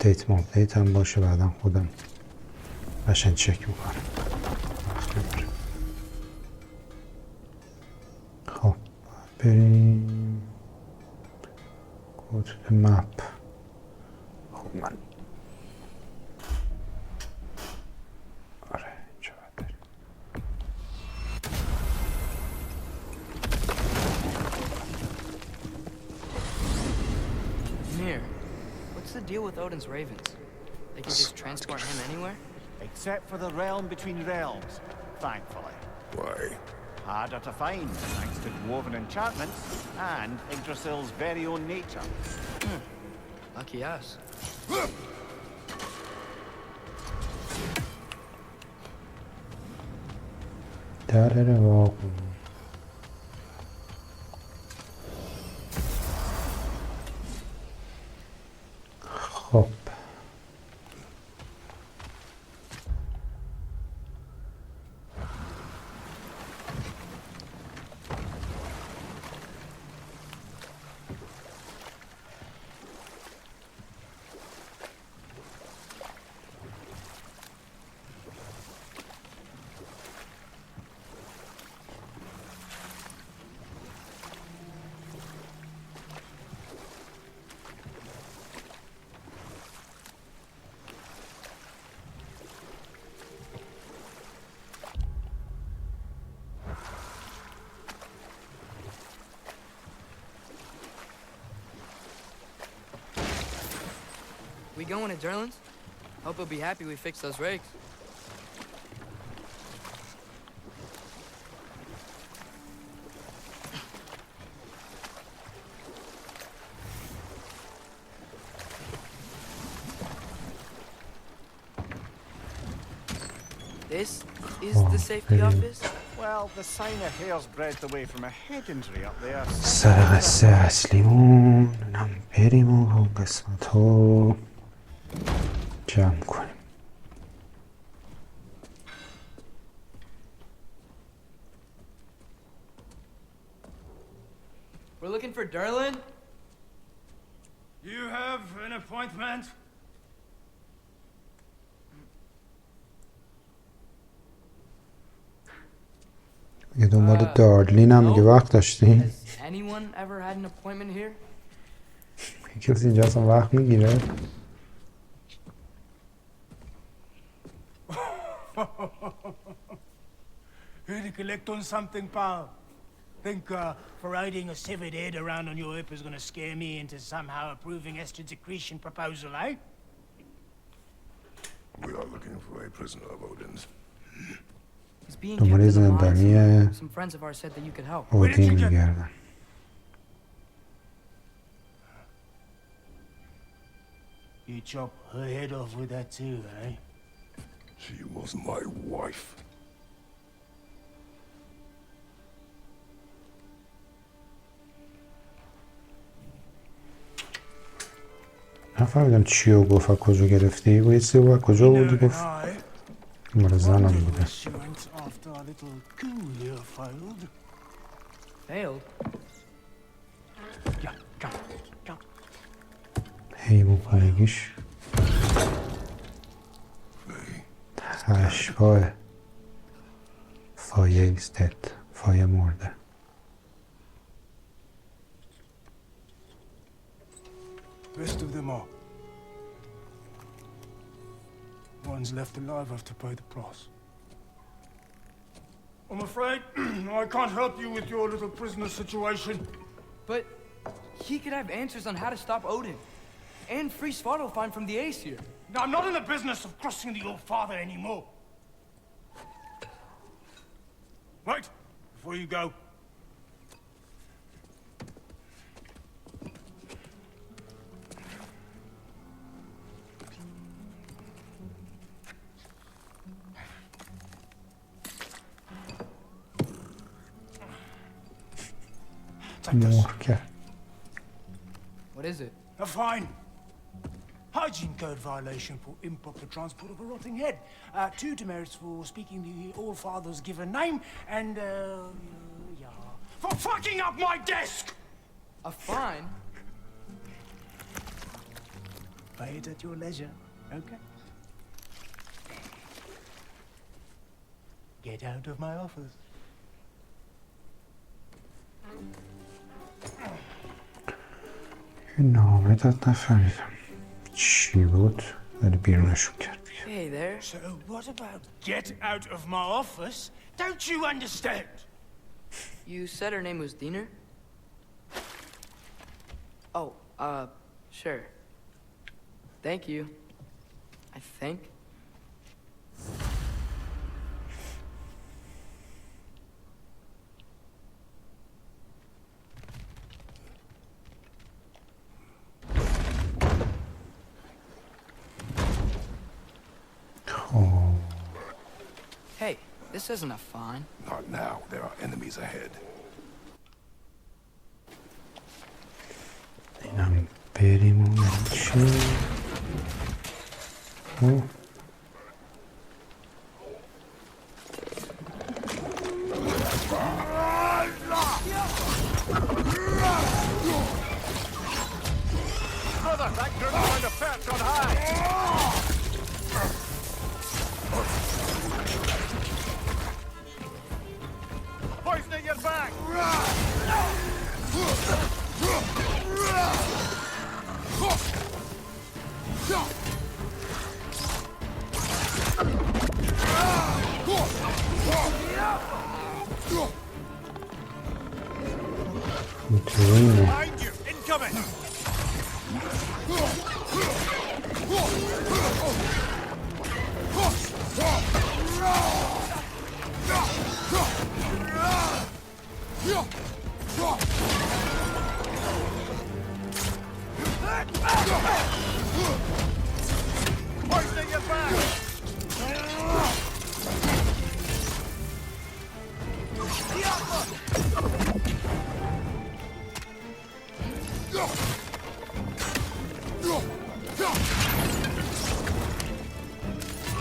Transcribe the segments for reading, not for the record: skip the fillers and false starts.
آپدیت مابدیت هم باشه بعدا خودم قشنگ چک میکنم. خب بریم کد مپ. خب من آره اینجا باید بریم. Mir, what's the deal with Odin's ravens? They can just transport him anywhere? Except for the realm between realms, thankfully. Why? Harder to find, thanks to woven enchantments and Yggdrasil's very own nature. Lucky us. در رواق خب We going to Derlin's? Hope he'll be happy we fixed those rakes. This is the safety office? Well, the sign of hair's breadth away from a head injury up there. سر قصه اصلیمون هم بریم و اون قسمت ها جمع کنیم. We're looking for Derlin? You have an appointment? یه دنبال دارلین هم میگه وقت داشتیم. Has anyone ever had an appointment here? کسی اینجا اصلا وقت میگیره؟ Here to collect on something, pal. Think parading a severed head around on your hip is gonna scare me into somehow approving Estrid's accretion proposal, eh? We are looking for a prisoner of Odin's. He's being دنبال kept in the زندانی mines. Some friends of ours said that you could help. اودین میگردن. You chop her head off with that too, eh? She was my wife. نفهمیدم چیو گفت و کجا گرفتی و یه چیزی و کجا بودی گفت مال زنم بوده. She went after our little coup here failed. Failed? Yeah, come. حیوان خونگیش اشباه فایه is dead. فایه مرده. Rest of them are. One's left alive have to pay the price. I'm afraid I can't help you with your little prisoner situation. But he could have answers on how to stop Odin. And free Svartalfheim from the Aesir. Now, I'm not in the business of crossing the old father anymore. Right, before you go. مهر What is it? A fine. Hygiene code violation for improper transport of a rotting head. 2 demerits for speaking the All-Father's given name, and, yeah. For fucking up my desk! A fine? Pay it at your leisure, okay? Get out of my office. نامت نفهمیدم چی بود ولی بیرونشون کرد. Hey there. So what about get out of my office? Don't you understand? You said her name was Diener? Oh, sure. Thank you. I think. خب Hey, this isn't a fine. Not now. There are enemies ahead. اینم بریم و چی؟ اوه. Brother, that girl found a perch on high. Poison at your back. اینطوری Behind you, incoming. Poison at your back.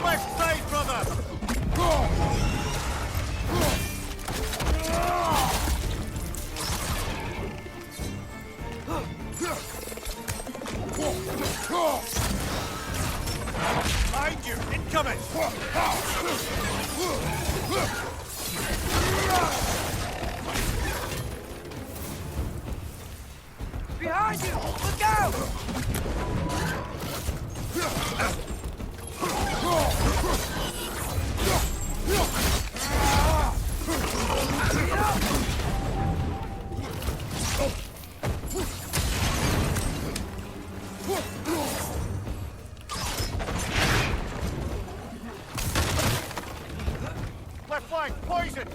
Left side, brother. Behind you, incoming. Behind you! Look out! Left flank, poison.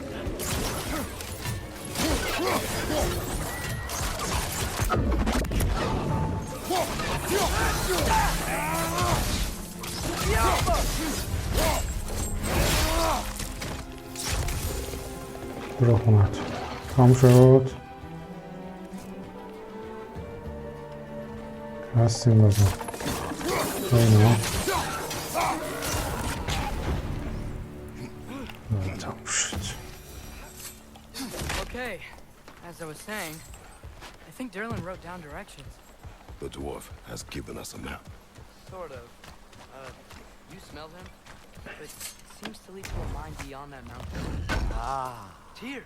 برو اومد تمام شد هستیم بازم اینا تمام شد Okay, as I was saying, I think Derlin wrote down directions. The dwarf has given us a map. Sort of. You smelled him? But it seems to lead to a mine beyond that mountain. Ah. Tyr!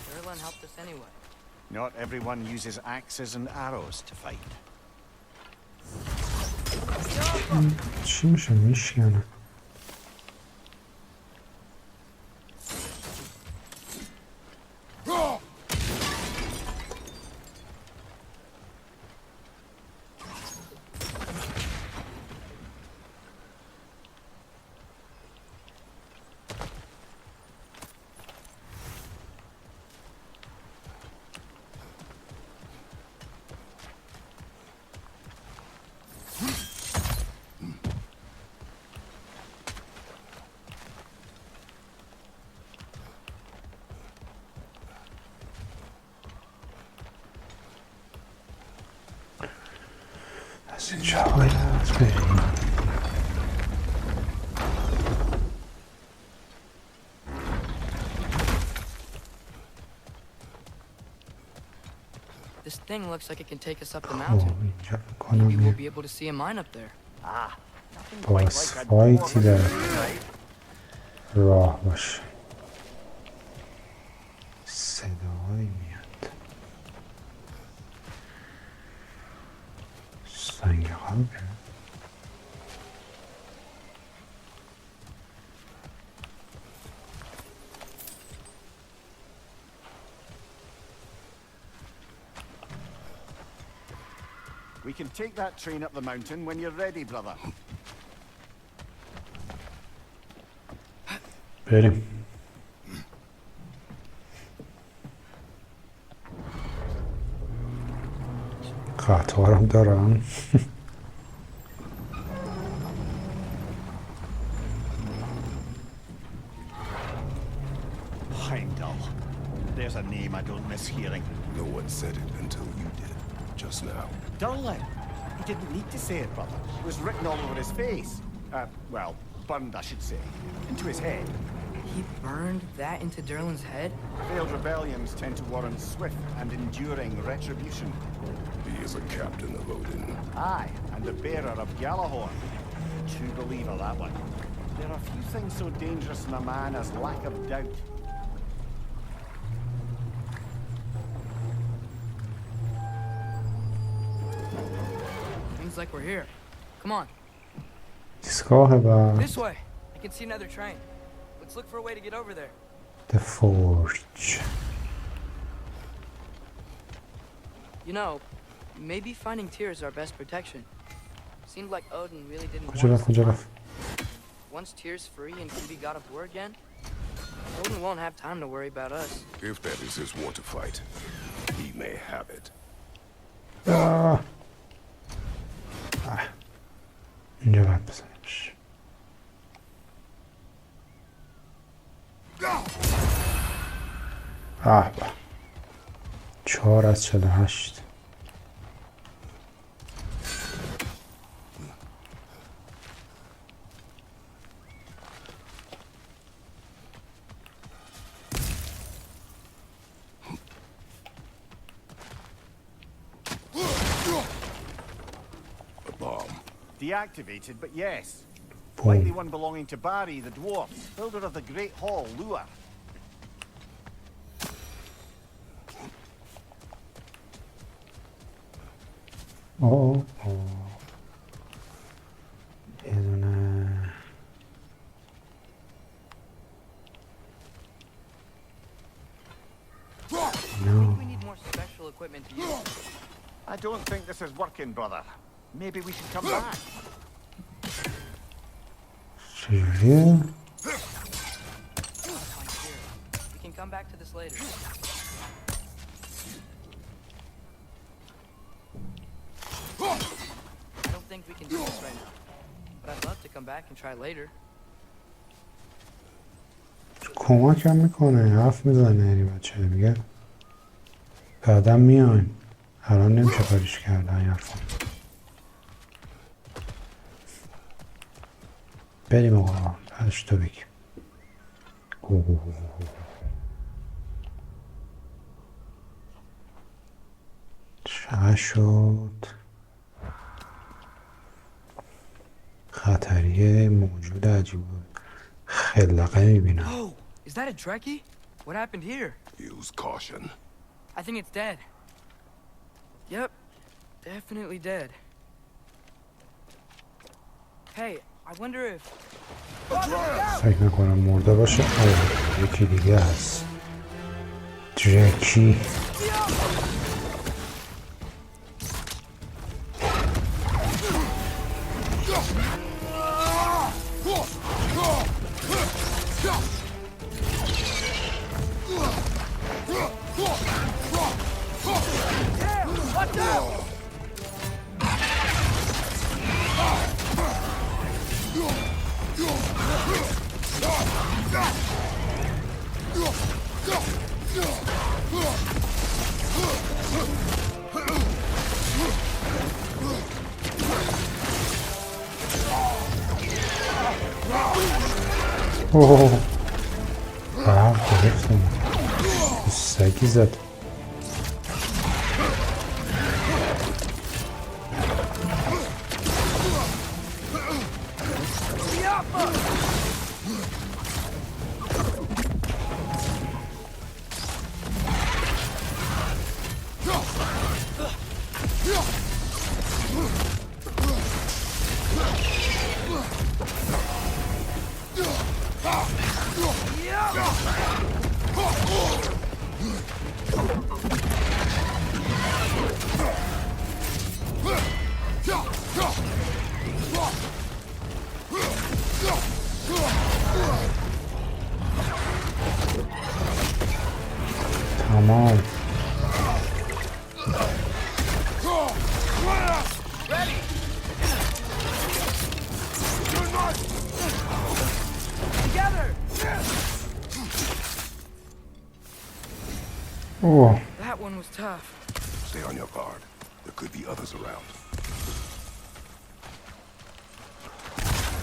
Derlin helped us anyway. Not everyone uses axes and arrows to fight. چی میشه میشکنه از اینجا باید بریم This thing looks like it can take us up the خب mountain. اینجا Maybe we'll میکنم be able to see a mine up there. Ah, nothing باز quite like a فایتی در dwarven night. راه باشه. صدایی میاد. سنگ قبره. We can take that train up the mountain when you're ready, brother. بریم. قطارم دارم. Heimdall. There's a name I don't miss hearing. No one said it until you did, just now. Durlin. He didn't need to say it, brother. It was written all over his face. Well, burned, I should say. Into his head. He burned that into Durlin's head? Failed rebellions tend to warrant swift and enduring retribution. He is a captain of Odin. Aye, and the bearer of Galahorn. True believer, that one. There are few things so dangerous in a man as lack of doubt. Seems like we're here. Come on. ایستگاه بعد. This way. I can see another train. Let's look for a way to get over there. The Forge. You know, maybe finding Tyr is our best protection. Seemed like Odin really didn't کجا want رفت us کجا to رفت؟ Once Tyr's free and can be God of War again, Odin won't have time to worry about us. If that is his war to fight, he may have it. آه. آه. اینجا باید بزنمش. به 4 از 48. A bomb. Deactivated, but yes. Boom. Likely one belonging to Barry, the dwarf, builder of the Great Hall, Lua. اوه یه دونه I think we need more special equipment to use. I don't think this is working, brother. Maybe we should come back. چجوریه؟ Find Tyr. We can come back to this later. I don't think we can do this right now, but I'd love to come back and try later. کمکم میکنه حرف میزنه یعنی بچه میگه بعدم میایم الان نمیشه کاریش کردن این حرفا بریم آقا بعدش تو بگیم چقدر شد خطریه موجود عجیب بود خلقه میبینم Oh, is that a Trekkie? What happened here? Use caution. I think it's dead. Yep, definitely dead. Hey, I wonder if... فکر نکنم مرده باشه یکی دیگه هست درکی اوه گرفتم سگی زد Tamam. Together! Oh. That one was tough. Stay on your guard. There could be others around.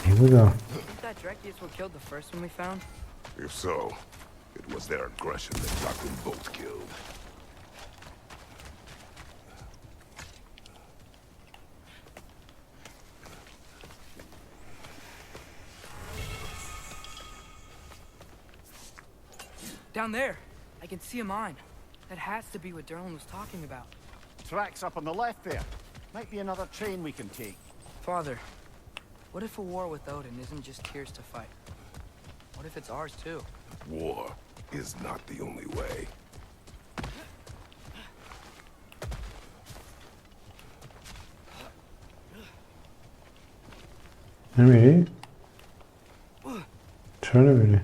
Ne bu da? Think that Drekius what killed the first one we found? If so, it was their aggression that got them both killed. Down there. I can see a mine. That has to be what Derlin was talking about. Tracks up on the left there. Might be another train we can take. Father, what if a war with Odin isn't just Tyr's to fight? What if it's ours too? War is not the only way. نمیری؟ چرا نمیری؟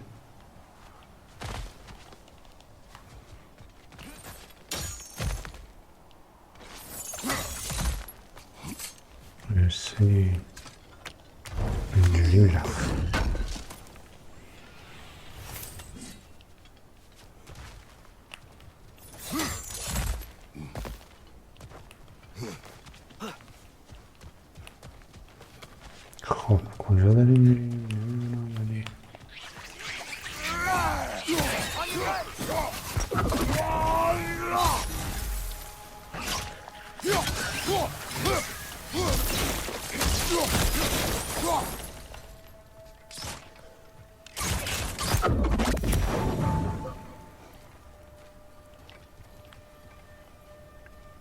مرسی اینجوری میرفت خب کجا داریم میریم؟ نمیدونم ولی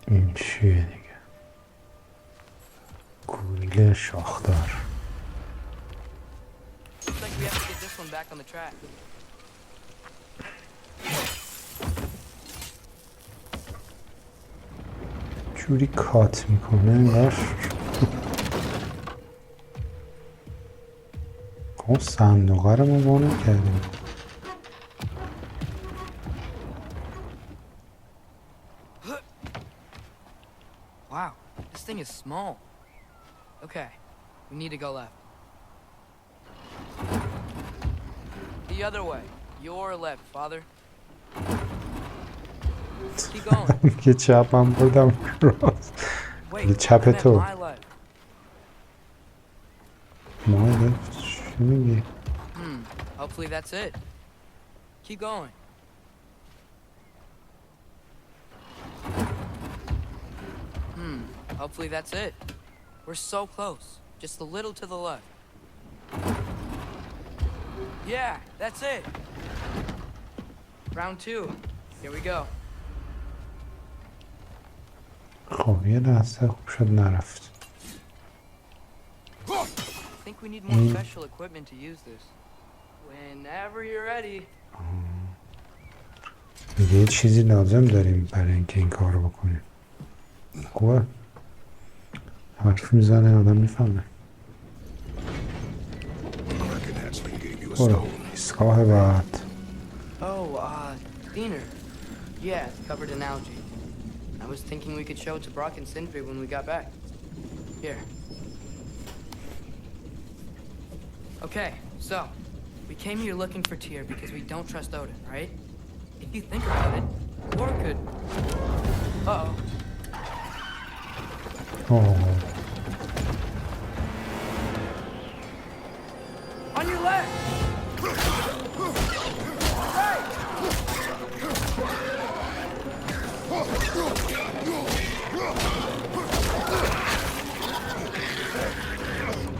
این چیه دیگه؟ گوریل شاخدار Looks like we have to get this one back on the track. جوری کات میکنه انگار خب صندوقه رو ما وانه کردیم Wow, this thing is small. Okay, we need to go left. The other way. Your left, father. Keep going. میگه چپم بردم راست Wait, میگه چپ I meant تو my left. ما لفت چی میگی؟ Hopefully that's it. Keep going. Hopefully that's it. We're so close. Just a little to the left. Yeah, that's it. Round 2. Here we go. خب یه لحظه خوب شد نرفت I think we need more special equipment to use this. Whenever you're ready. میگه یه چیزی لازم داریم برای اینکه این کار رو بکنیم خوبه حرف میزنه آدم میفهمه Reckon Hatchling gave you a برو stone. ایستگاه بعد Oh, Diener. Yeah, it's covered in algae. I was thinking we could show it to Brock and Sindri when we got back. Here. Okay, so, we came here looking for Tyr because we don't trust Odin, right? If you think about it, Thor could... Uh-oh. اوه On your left!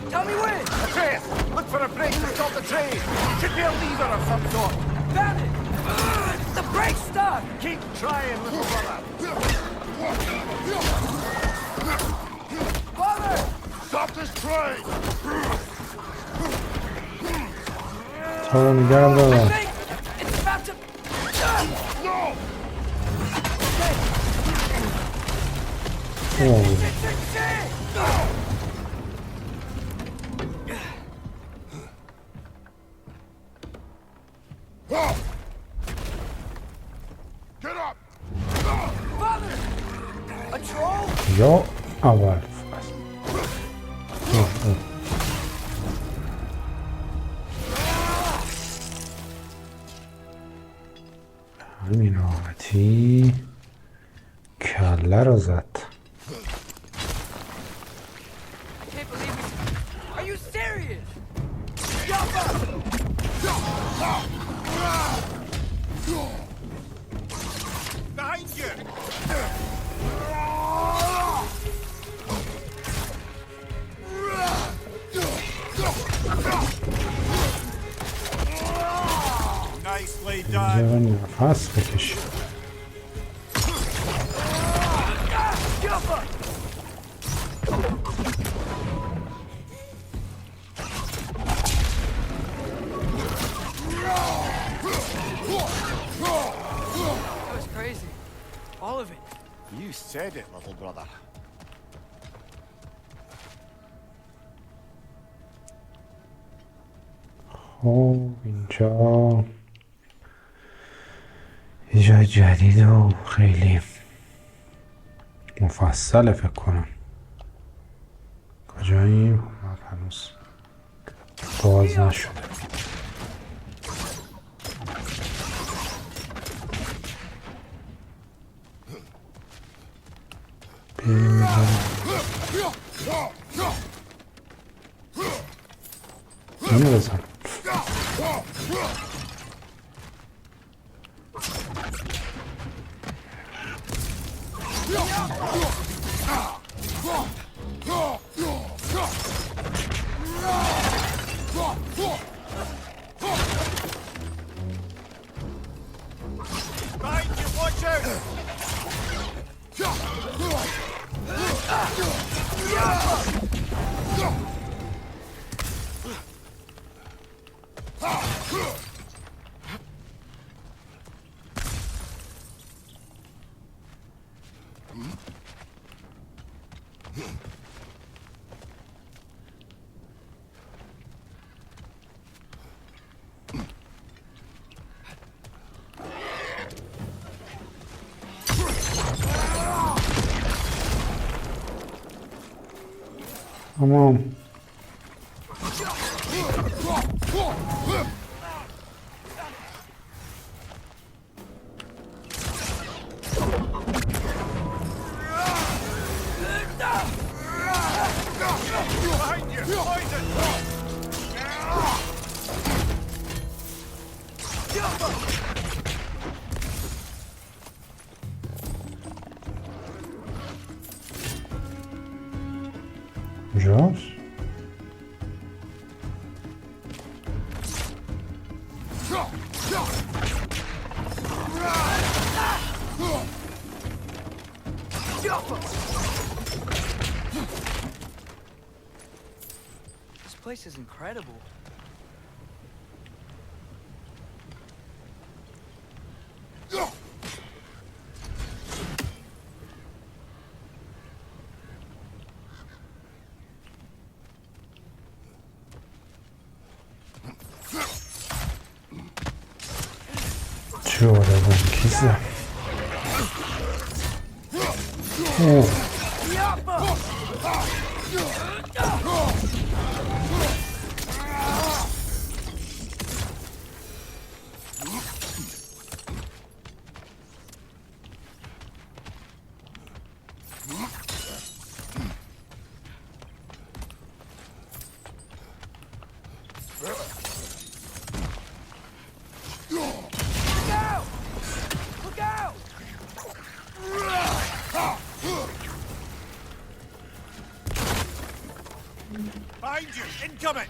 Tell me when! Atreus, look for a break to stop the train. Should be a lever of some sort. Found it! The brake's stuck! Keep trying, little brother. Father! Stop this train! تو رو نگه دارم. Think it's about to. اوه. Get up! Father! A troll? یا اول فصل. اوه، اوه. همین راحتی کله رو زد. I can't believe it. Are you serious? Behind you! Nicely done. اینجا نفس بکش. That was crazy. All of it. You said it, little brother. خب اینجا یه جای جدید و خیلی مفصله فکر کنم. کجاییم؟ هنوز باز نشده. بریم اینو بزن. Behind you, watch out! تمام. Behind you! Poison! کجاست؟ This place is incredible. جوره کیسه. اوه. Behind you! Incoming!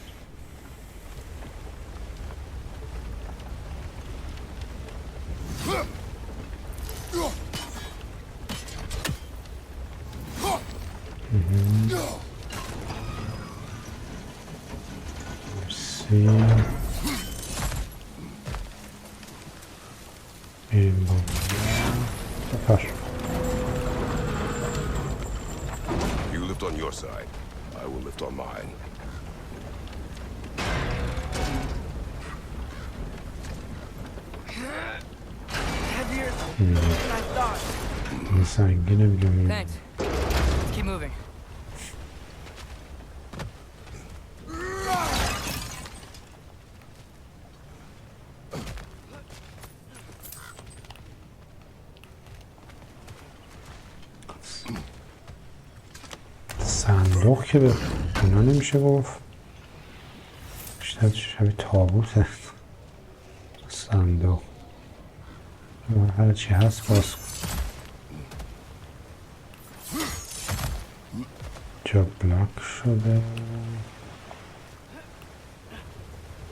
مرسی. بریم با سپر. You lift on your side. I will lift on mine. Heavier than I thought. این سنگینه میگم. Thanks. Let's keep moving. صندوق که به اینا نمیشه گفت، بیشتر شبیه تابوته. صندوق هر چی هست باز کن. جا بلاک شده.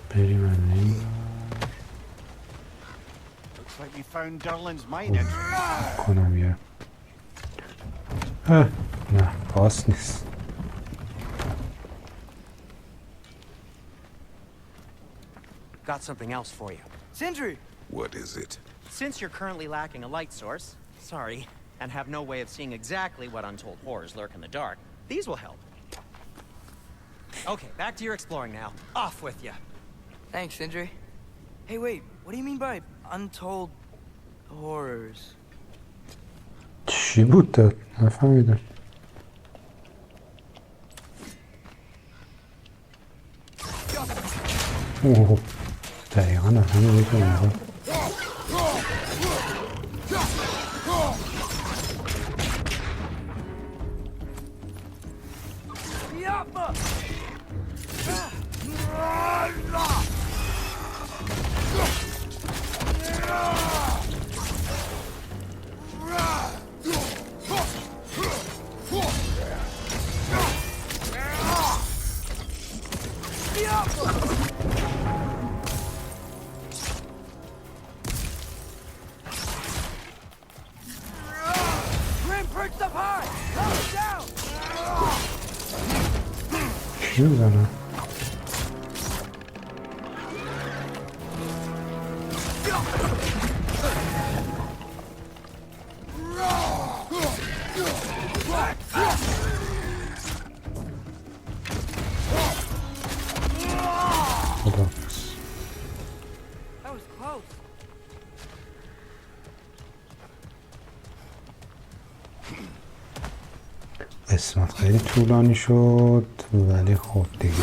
بریم از این Looks like we found Durlin's mine entry. کنم یه نه باز نیست. Got something else for you. Sindri! What is it? Since you're currently lacking a light source, sorry, and have no way of seeing exactly what untold horrors lurk in the dark, these will help. Okay, back to your exploring now. Off with you. Thanks, Sindri. Hey, wait, what do you mean by untold horrors? چی بود داد؟ نفهمیدم. اوه دقیقا همین که اونها چی میزنن؟ خداحافظ. That was close. قسمت خیلی طولانی شد ولی خب دیگه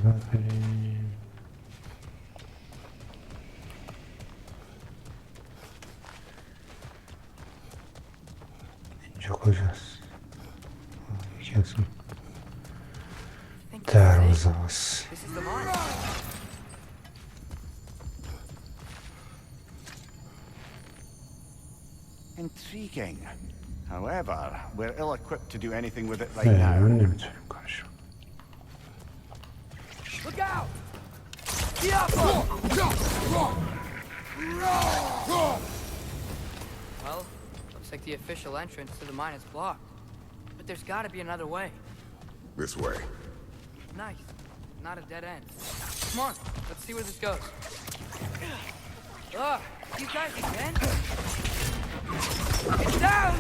باید بریم. اینجا کجاست؟ یکی از اون Think this is it? دروازه هست. This is the mine. Intriguing. However, we're ill-equipped to do anything with it right من now. نمیتونیم کارش کنیم. Look out! Well, looks like the official entrance to the mine is blocked. But there's gotta be another way. This way. Nice. Not a dead end. Come on, let's see where this goes. Ugh, you guys again? Get down!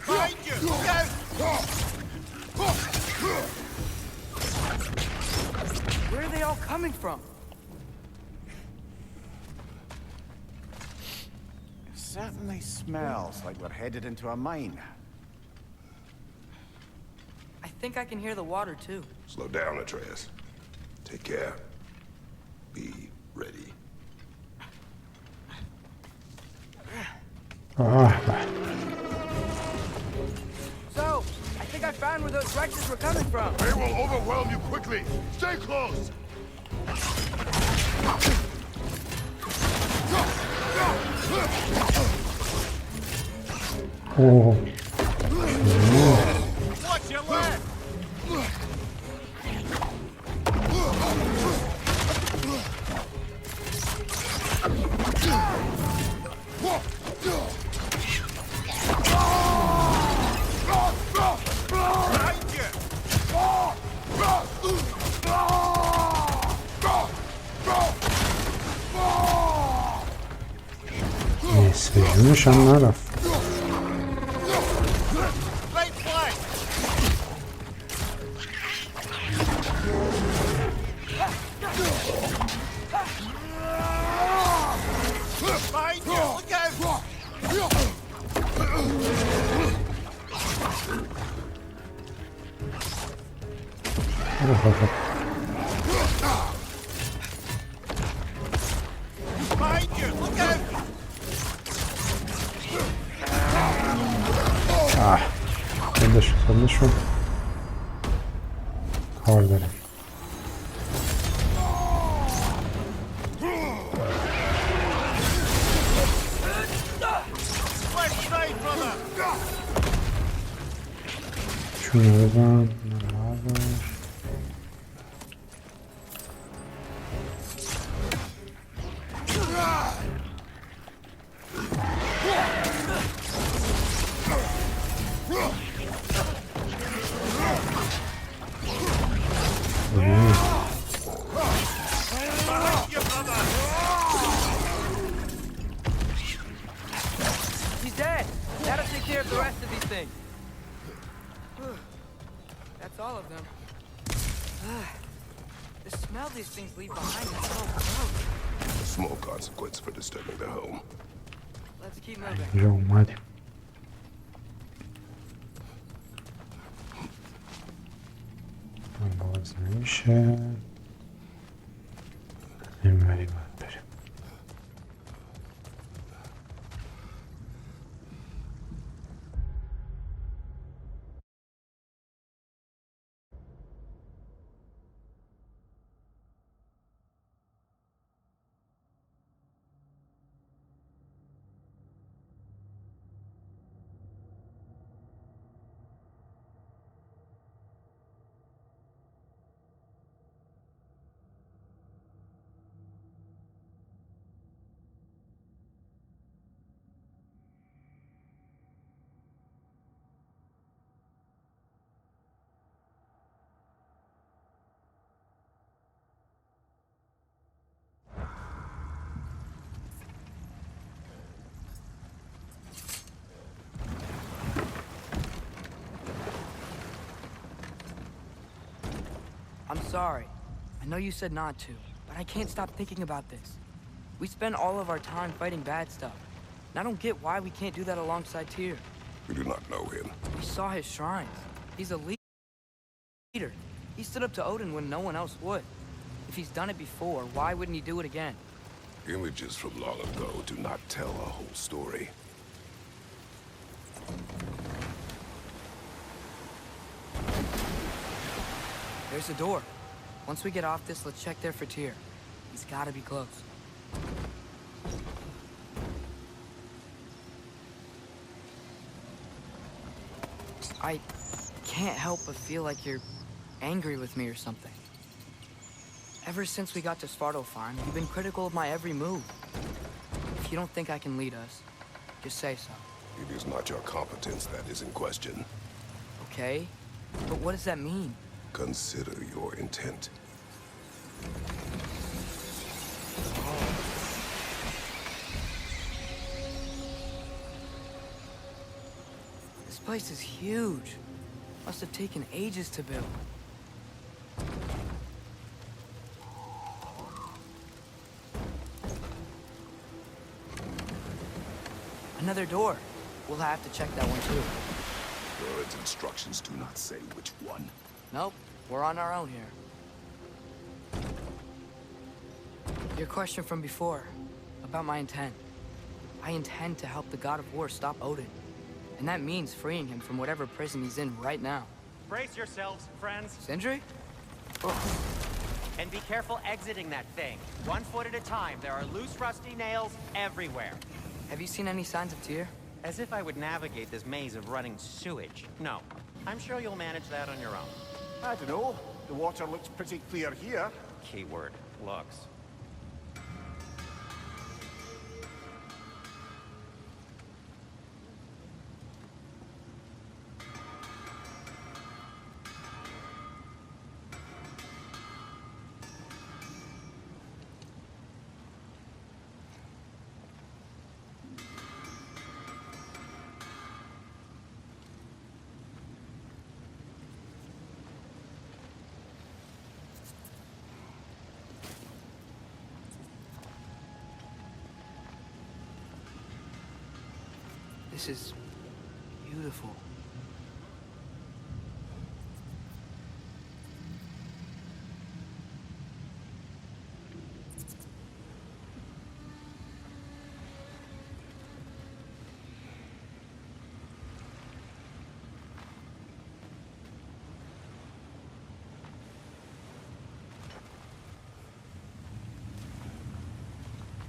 Behind you! Where are they all coming from? It certainly smells like we're headed into a mine. I think I can hear the water too. Slow down, Atreus. Take care. Be ready. آه So, I think I found around where those Rexes were coming from. They will overwhelm you quickly. Stay close. Oh. Watch your left! Behind you! Mesajını şanlar af. Right flank! Behind you! Look out! Hadi bakalım. Behind you! Look out! Sen de şu. Harder. Left side, brother! Şunlardan. Bunlar. Behind you, brother! He's dead. That'll take care of the rest of these things. That's all of them. The smell these things leave behind is so gross. A small consequence for disturbing their home. Let's keep moving. Joe, hadi. Ważniejsze. Very bad. I'm sorry. I know you said not to, but I can't stop thinking about this. We spend all of our time fighting bad stuff. And I don't get why we can't do that alongside Tyr. We do not know him. We saw his shrines. He's a leader. He stood up to Odin when no one else would. If he's done it before, why wouldn't he do it again? Images from long ago do not tell a whole story. There's a door. Once we get off this, let's check there for Tyr. He's gotta be close. I can't help but feel like you're angry with me or something. Ever since we got to Svartalfheim, you've been critical of my every move. If you don't think I can lead us, just say so. It is not your competence that is in question. Okay? But what does that mean? Consider your intent. This place is huge. Must have taken ages to build. Another door. We'll have to check that one too. God's instructions do not say which one. Nope, we're on our own here. Your question from before, about my intent. I intend to help the God of War stop Odin. And that means freeing him from whatever prison he's in right now. Brace yourselves, friends. Sindri? And be careful exiting that thing. 1 foot at a time. There are loose, rusty nails everywhere. Have you seen any signs of Tyr? As if I would navigate this maze of running sewage. No. I'm sure you'll manage that on your own. I don't know. The water looks pretty clear here. Keyword, looks. This is beautiful.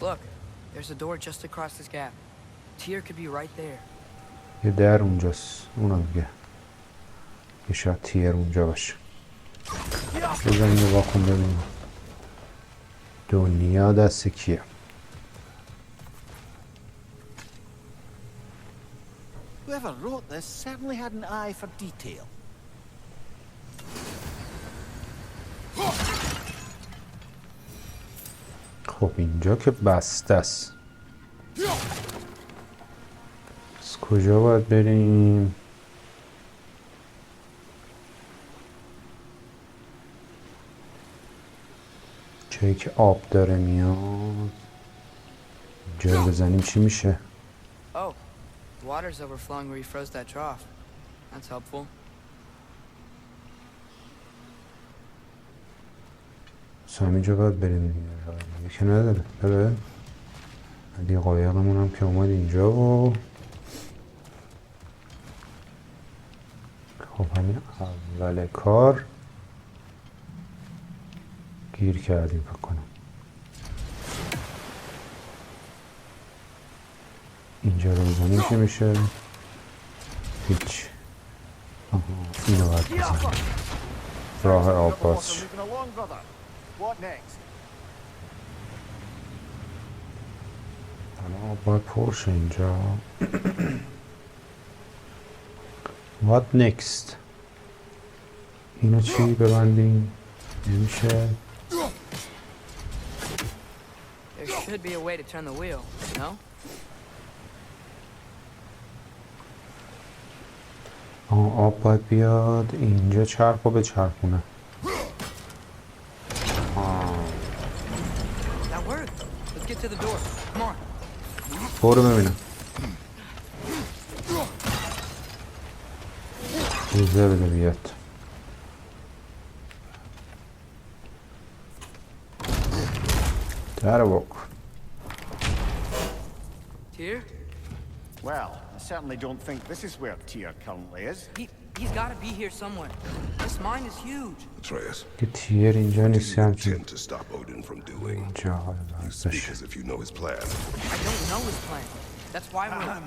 Look, there's a door just across this gap. Tyr could be right there. یه در اونجاست اونو میگه یه شاید تیر اونجا باشه بزن یه واکن ببینیم دنیا دست کیه Whoever wrote this certainly had an eye for detail. خب اینجا که بسته است از کجا باید بریم جایی که آب داره میاد اینجا بزنیم چی میشه Oh, water's overflowing where you froze that trough. That's helpful. همینجا باید بریم دیگه که نداره بره ولی قایقمون هم که اومد اینجا و خب همین اول کار گیر کردیم فکر کنم اینجا رو بزنیم که میشه هیچ آها اینو باید بزنیم راه آب باز شد Moving along, brother. What next? حالا آب باید پر شه اینجا What next اینو چی ببندیم نمیشه There should be a way to turn the wheel, no? آب باید بیاد اینجا چرخ و به چرخونه That worked. Let's get to the door. Come on. برو ببینم روزه بده بیاد در بکن Tyr? Well, I certainly don't think this is where Tyr currently is. He's got to be here somewhere. This mine is huge. Atreus, که تیر اینجا what do نیست you همچین intend to stop Odin from doing? اینجا You speak as if you know his plan. I don't know his plan. That's why we're...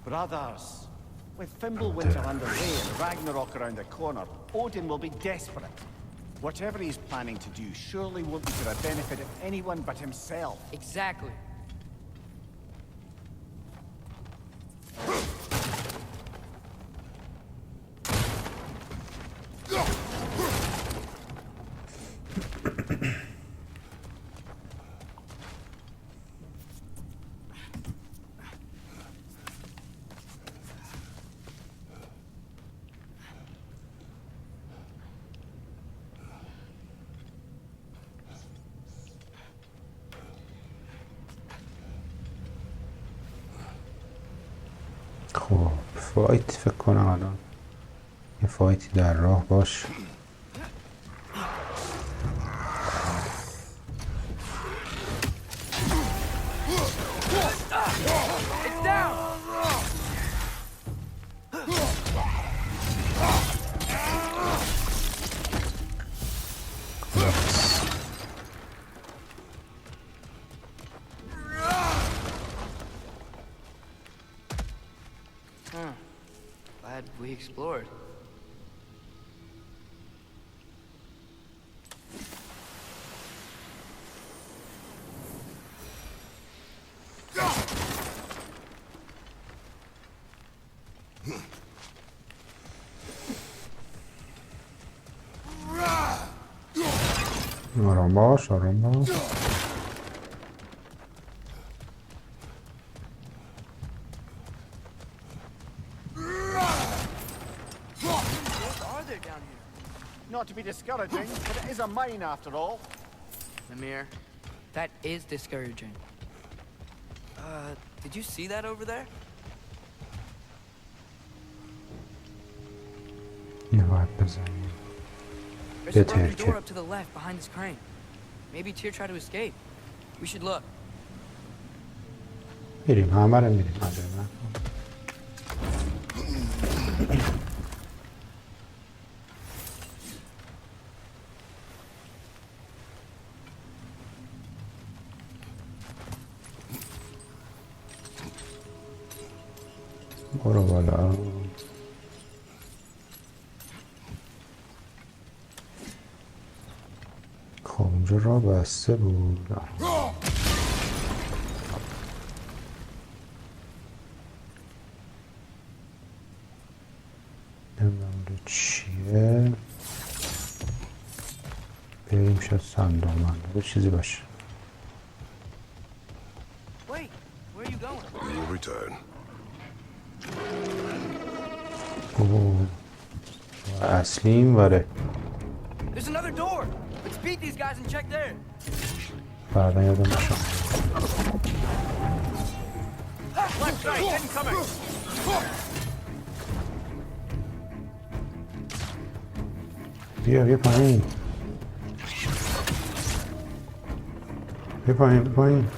Brothers, with Fimbulwinter underway and Ragnarok around the corner, Odin will be desperate. Whatever he's planning to do surely won't be to the benefit of anyone but himself. Exactly. خب فایت فکر کنم الان یه فایتی در راه باش It's down! خداحافظ. Huh. Glad we explored. آرام باش آرام باش. What are there down here? Not to be discouraging, but it is a mine after all. Namir, that is discouraging. Did you see that over there? یه باید بزنیم. There's a Good broken haircut. door up to the left behind this crane. Maybe Tyr tried to escape. We should look. میریم همه رو میریم. عجب نکن. برو بالا. خب اونجا راه بسته بود. نمیدونم اونجا چیه. بریم شاید صندوق منده چیزی باشه. Wait, where are you going? We'll return. اوه. اصلی این وره. There's another door. Let's beat these guys and check there. بعدا یادم میشه. Left side, incoming! بیا پایین. بیا پایین بیا پایین.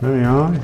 نمیان؟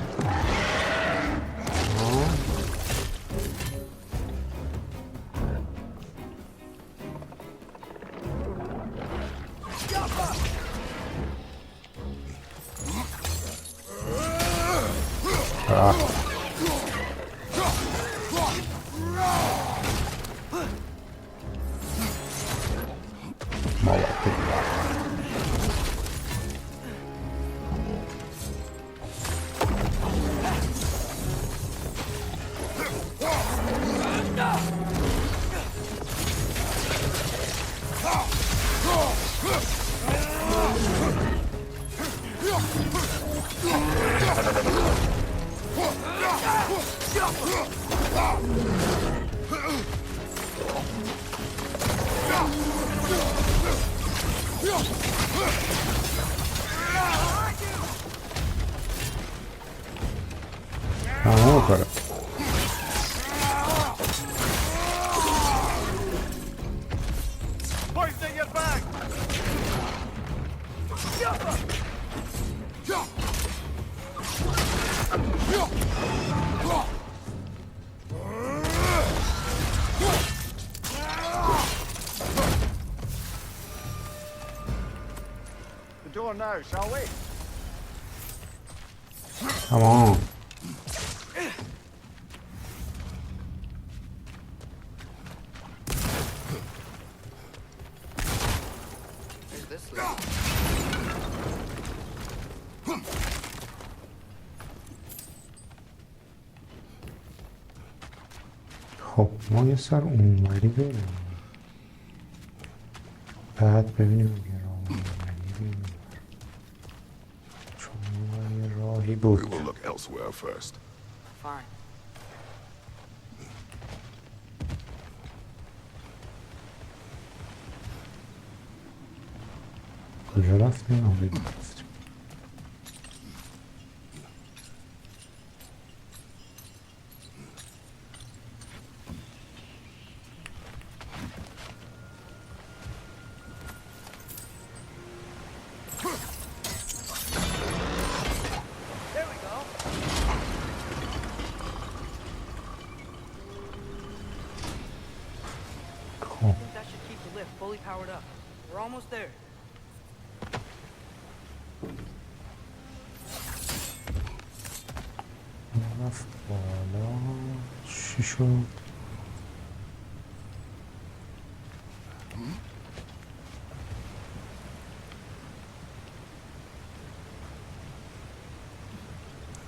تمام کاره. Pointing your back! The door now, shall we? تمام. Where's this lead? خب ما یه سر اونوری بریم. بعد ببینیم اگه راه اونوری بریم. چون اونور یه راهی We بود. will look elsewhere first. Fine. کجا رفتیم؟ آمده رفتیم. lift fully powered up. We're almost there. رفت بالا. چی شد؟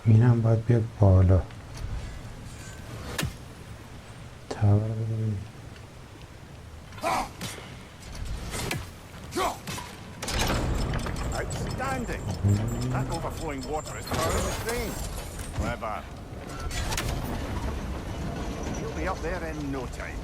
اینم باید بیاد بالا. تاور رو ببینیم. Outstanding! That overflowing water is powering the train. Clever. You'll be up there in no time.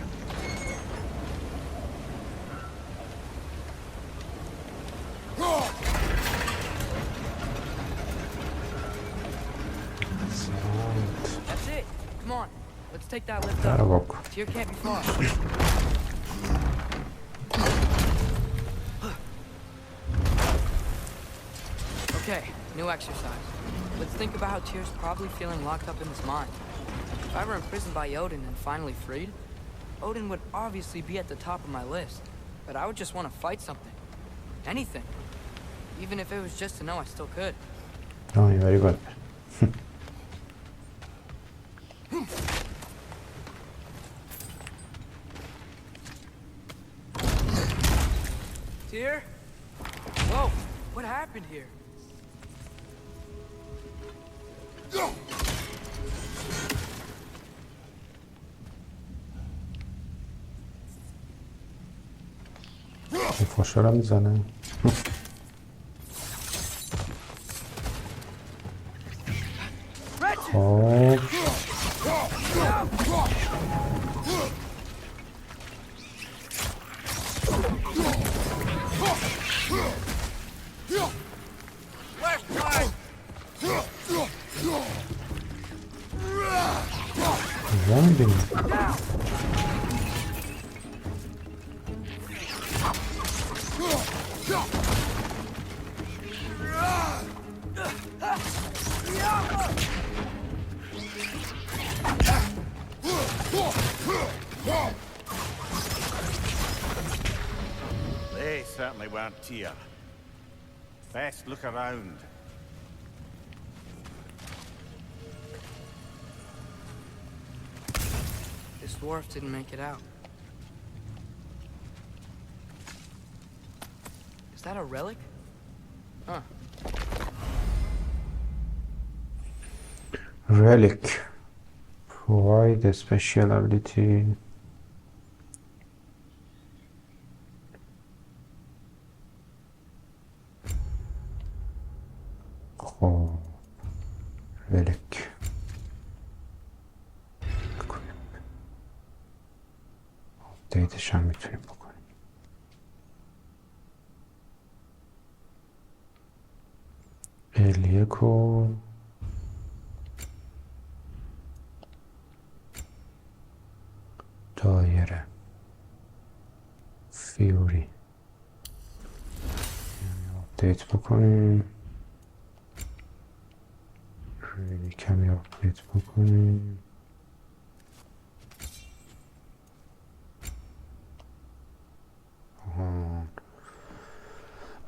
That's it. Come on. Let's take that lift در up. واقع. Tyr can't be far. Okay, new exercise. Let's think about how Tyr's probably feeling locked up in his mind. If I were imprisoned by Odin and finally freed, Odin would obviously be at the top of my list. But I would just want to fight something. Anything. Even if it was just to know I still could. Oh, very good. Tyr? Whoa, what happened here? فشارم میزنه. خب کجا می‌بینی؟ They certainly weren't Tyr. Best look around. This dwarf didn't make it out. Is that a relic? Huh. Relic. Provide a special ability. خب relic. دیتش هم میتونیم بکنیم. الیک و دایره فیوری آپدیت بکنیم. ریلی کمی آپدیت بکنیم.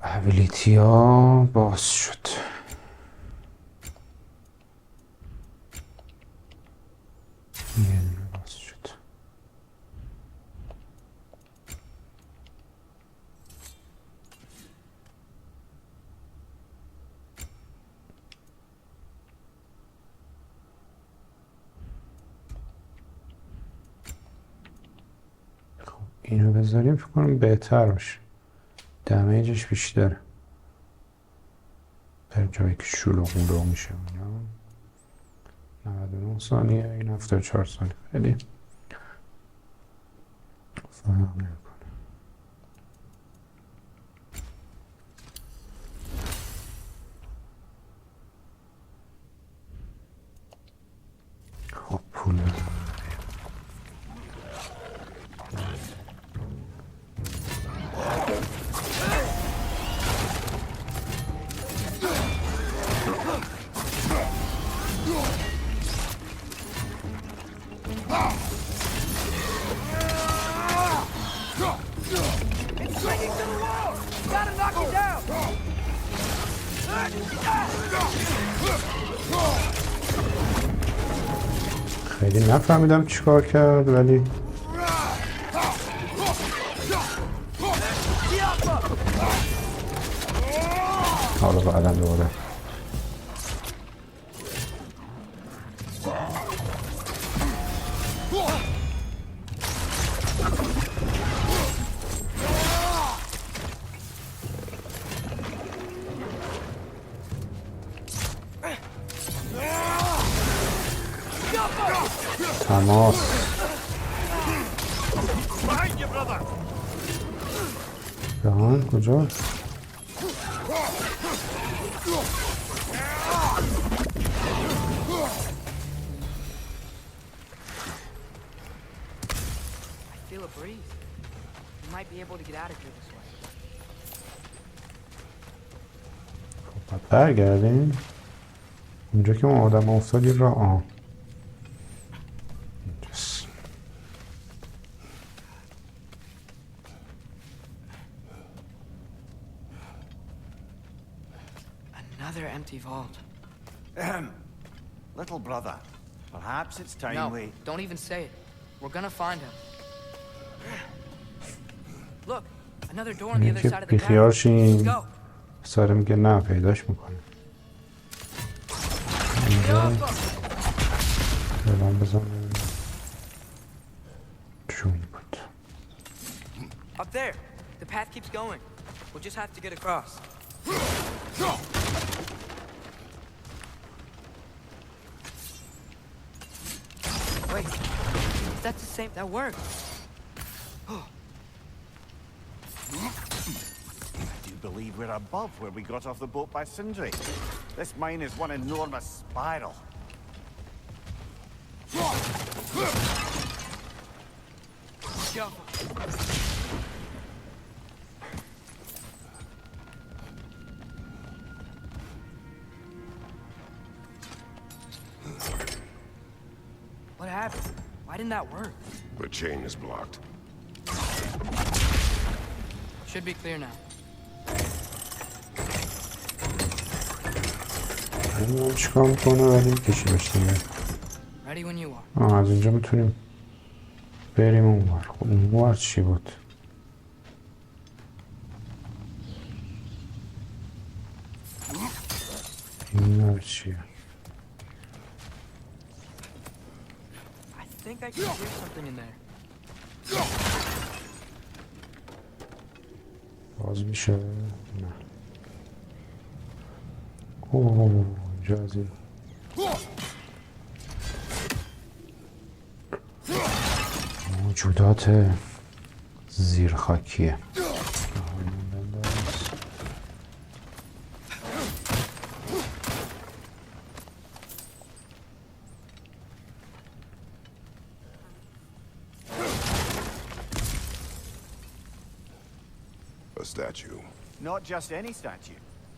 ابیلیتی ها باز شد. یه دونه باز شد. خب اینو بذاریم فکر کنم بهتر باشه. دمیجش بیشتره در جایی که شلوغ مولوغ میشه. 99 ثانیه، این 74 ثانیه. خیلی فرق نمیکنه. خب پول It's swinging to the wall! You gotta knock it down! خیلی نفهمیدم چیکار کرد ولی حالا بعدا دوباره تماس جهان کجا؟ I feel a breeze. We might be able to get out of here this way. خب برگردیم اونجا که ما آدم افتادی را اینجاست. Another empty vault. Little brother, perhaps it's time No, we... don't even say it. We're gonna find him. Look, another door on the اینه other که side of the بیخیال cavern. Let's شیم go. ساره میگه نه پیداش میکنه اینجا فعلا بزنم چون بود Up there. The path keeps going. We'll just have to get across. Wait, that's the same. That worked. Do you believe we're above where we got off the boat by Sindri? This mine is one enormous spiral. What happened? Why didn't that work? The chain is blocked. Should be clear now. نمیدونم چیکار میکنه ولی کشیدش دیگه Ready when you are. از اینجا میتونیم بریم اونور خب اونور چی بود اینور چیه I think I can hear something in there. باز میشه نه اوه اینجا از این موجودات زیرخاکیه A statue. Not just any statue.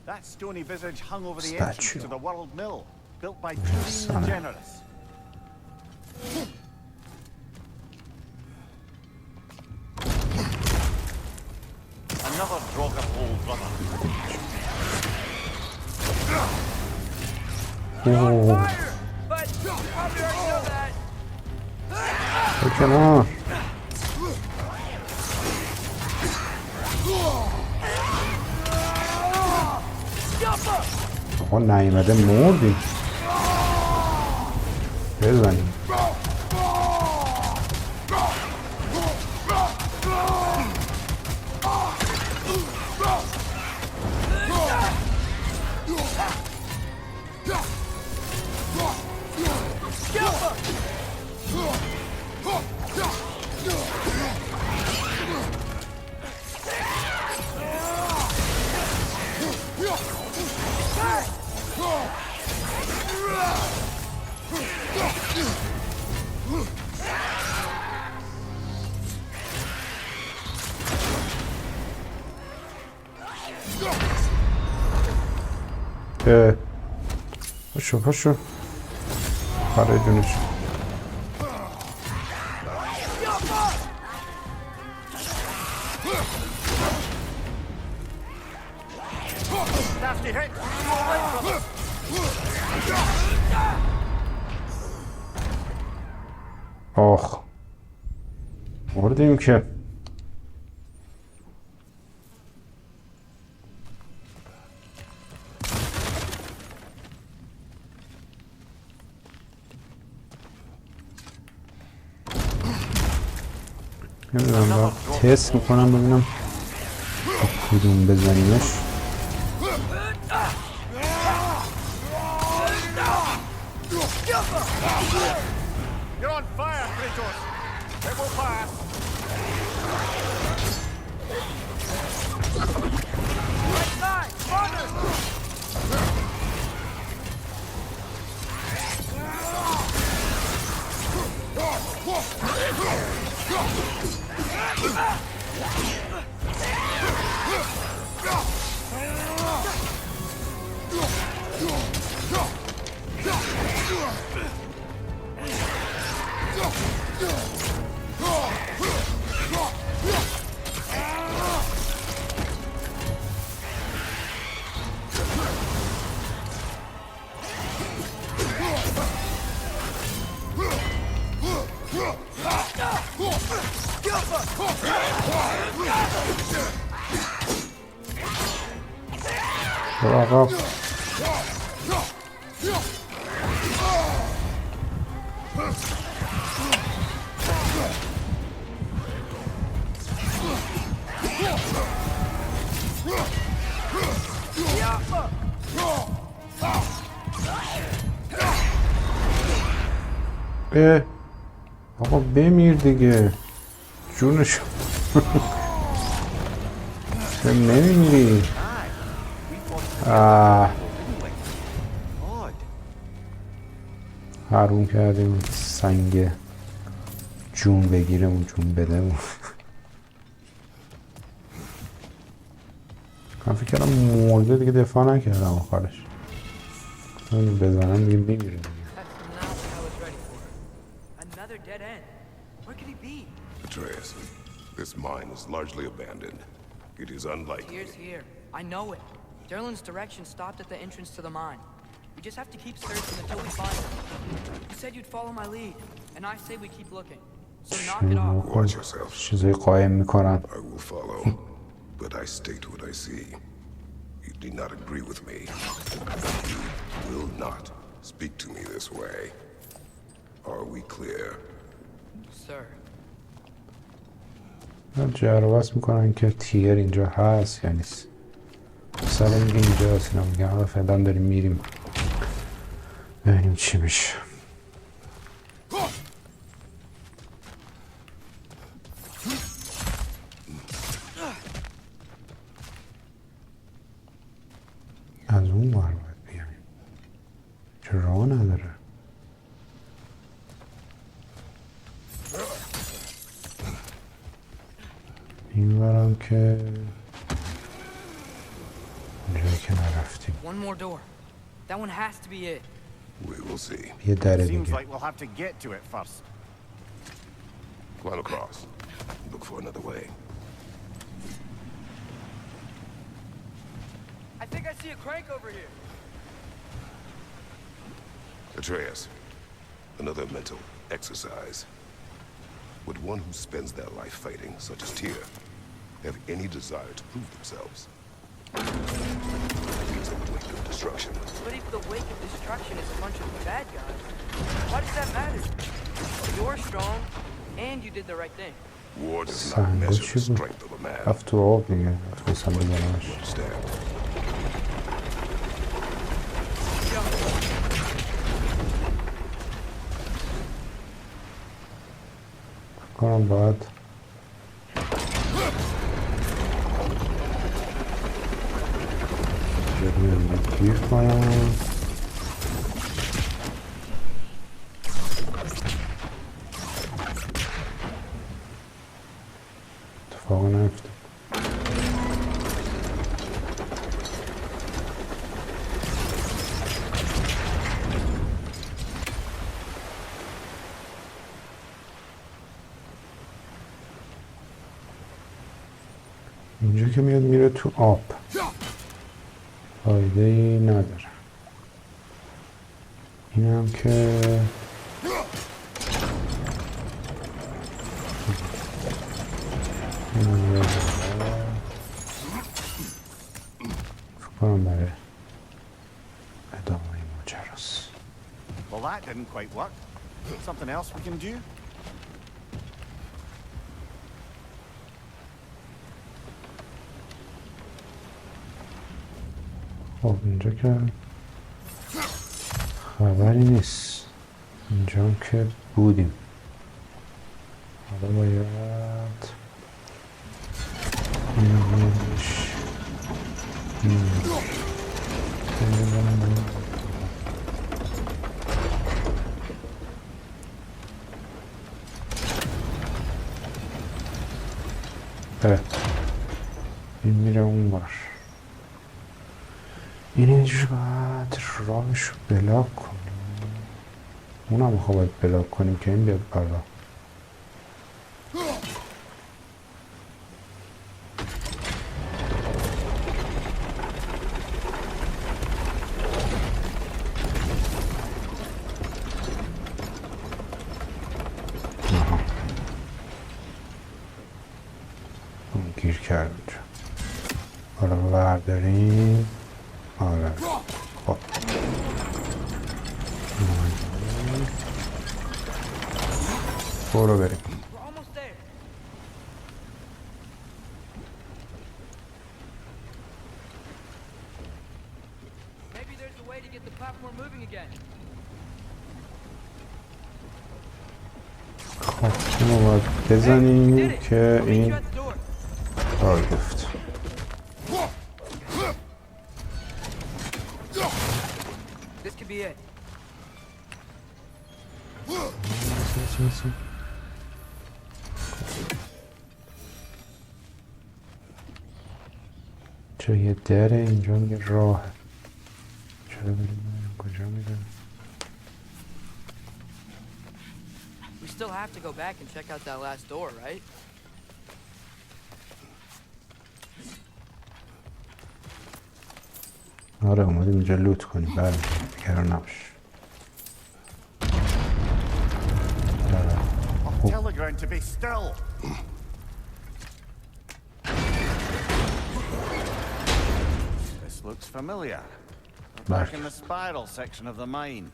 That stony visage hung over the Statue. entrance to the World Mill, built by Turin the Generous. Another Draugr hole, brother. اوه But you probably already know that. به کنار آقا نیومده مردی بزنیم پاشو پاشو آره جونش Nasty hit. All right, brother. آخ مردیم که نمیدونم با تست میکنم ببینم کدوم بزنیمش You're on fire, Kratos. It will pass. Right side, corner. آقا آقا بمیر دیگه جونش نمیمیری حروم کردیم سنگ جون بگیره اون جون بده اون من فکر کردم مرده دیگه دفاع نکردم آخرش بزنم دیگه میمیره Atreus, this mine is largely abandoned. It is unlikely. Here's here. I know it. Derlin's direction stopped at the entrance to the mine. We just have to keep searching until we find him. You said you'd follow my lead, and I say we keep looking. So knock it off. Watch yourself. چیزای قایم میکنن I will follow, but I state what I see. You do not agree with me. You will not speak to me this way. Are we clear? Sir. جرواز میکنن که تیر اینجا هست یا نیست سر میگه اینجا هست اینا میگن حالا فعلا داریم میریم ببینیم چی میشه از اون ور باید بیایم چه راه نداره این ورم که اینجایی که نرفتیم One more door. That one has to be it. We will see. یه در Seems دیگه like we'll have to get to it first. Climb across. Look for another way. I think I see a crank over here. Atreus, another mental exercise. Would one who spends their life fighting, such as Tyr, have any desire to prove themselves? It's a wake of destruction. But if the wake of destruction is a bunch of bad guys, why does that matter? You're strong, and you did the right thing. War does not Sen measure the boşu bu. strength of a man. رفت تو آب دیگه رفت تو بزنمش Understand? کنم باید ببینم گیر کنم اتفاق نیفتاد اینجا که میاد میره تو آب، فایده ای نداره. این هم که فکر کنم برای ادامه این ماجراست. Well, that didn't quite work. Something else we can do? خب اینجا که خبری نیست. اینجا هم که بودیم. حالا باید این میره اون بار. این اینجور باید راهشو بلاک کنیم. اونم خب باید بلاک کنیم که این بیاد بالا. گیر کرد اونجا. حالا برداریم. آره خب برو بریم. We're almost there. Maybe there's a way to get the platform moving again. خب اینو باید بزنیم که این Shut the door. راه گفت. This could be it. چه یه دره اینجا میگه راهه. چرا بریم کجا میره؟ We still have to go back and check out that last door, right? آره اومدیم اینجا لوت کنیم. بله نگران نباش. Tell the ground to be still. This looks familiar. We're back in the spiral section of the mine.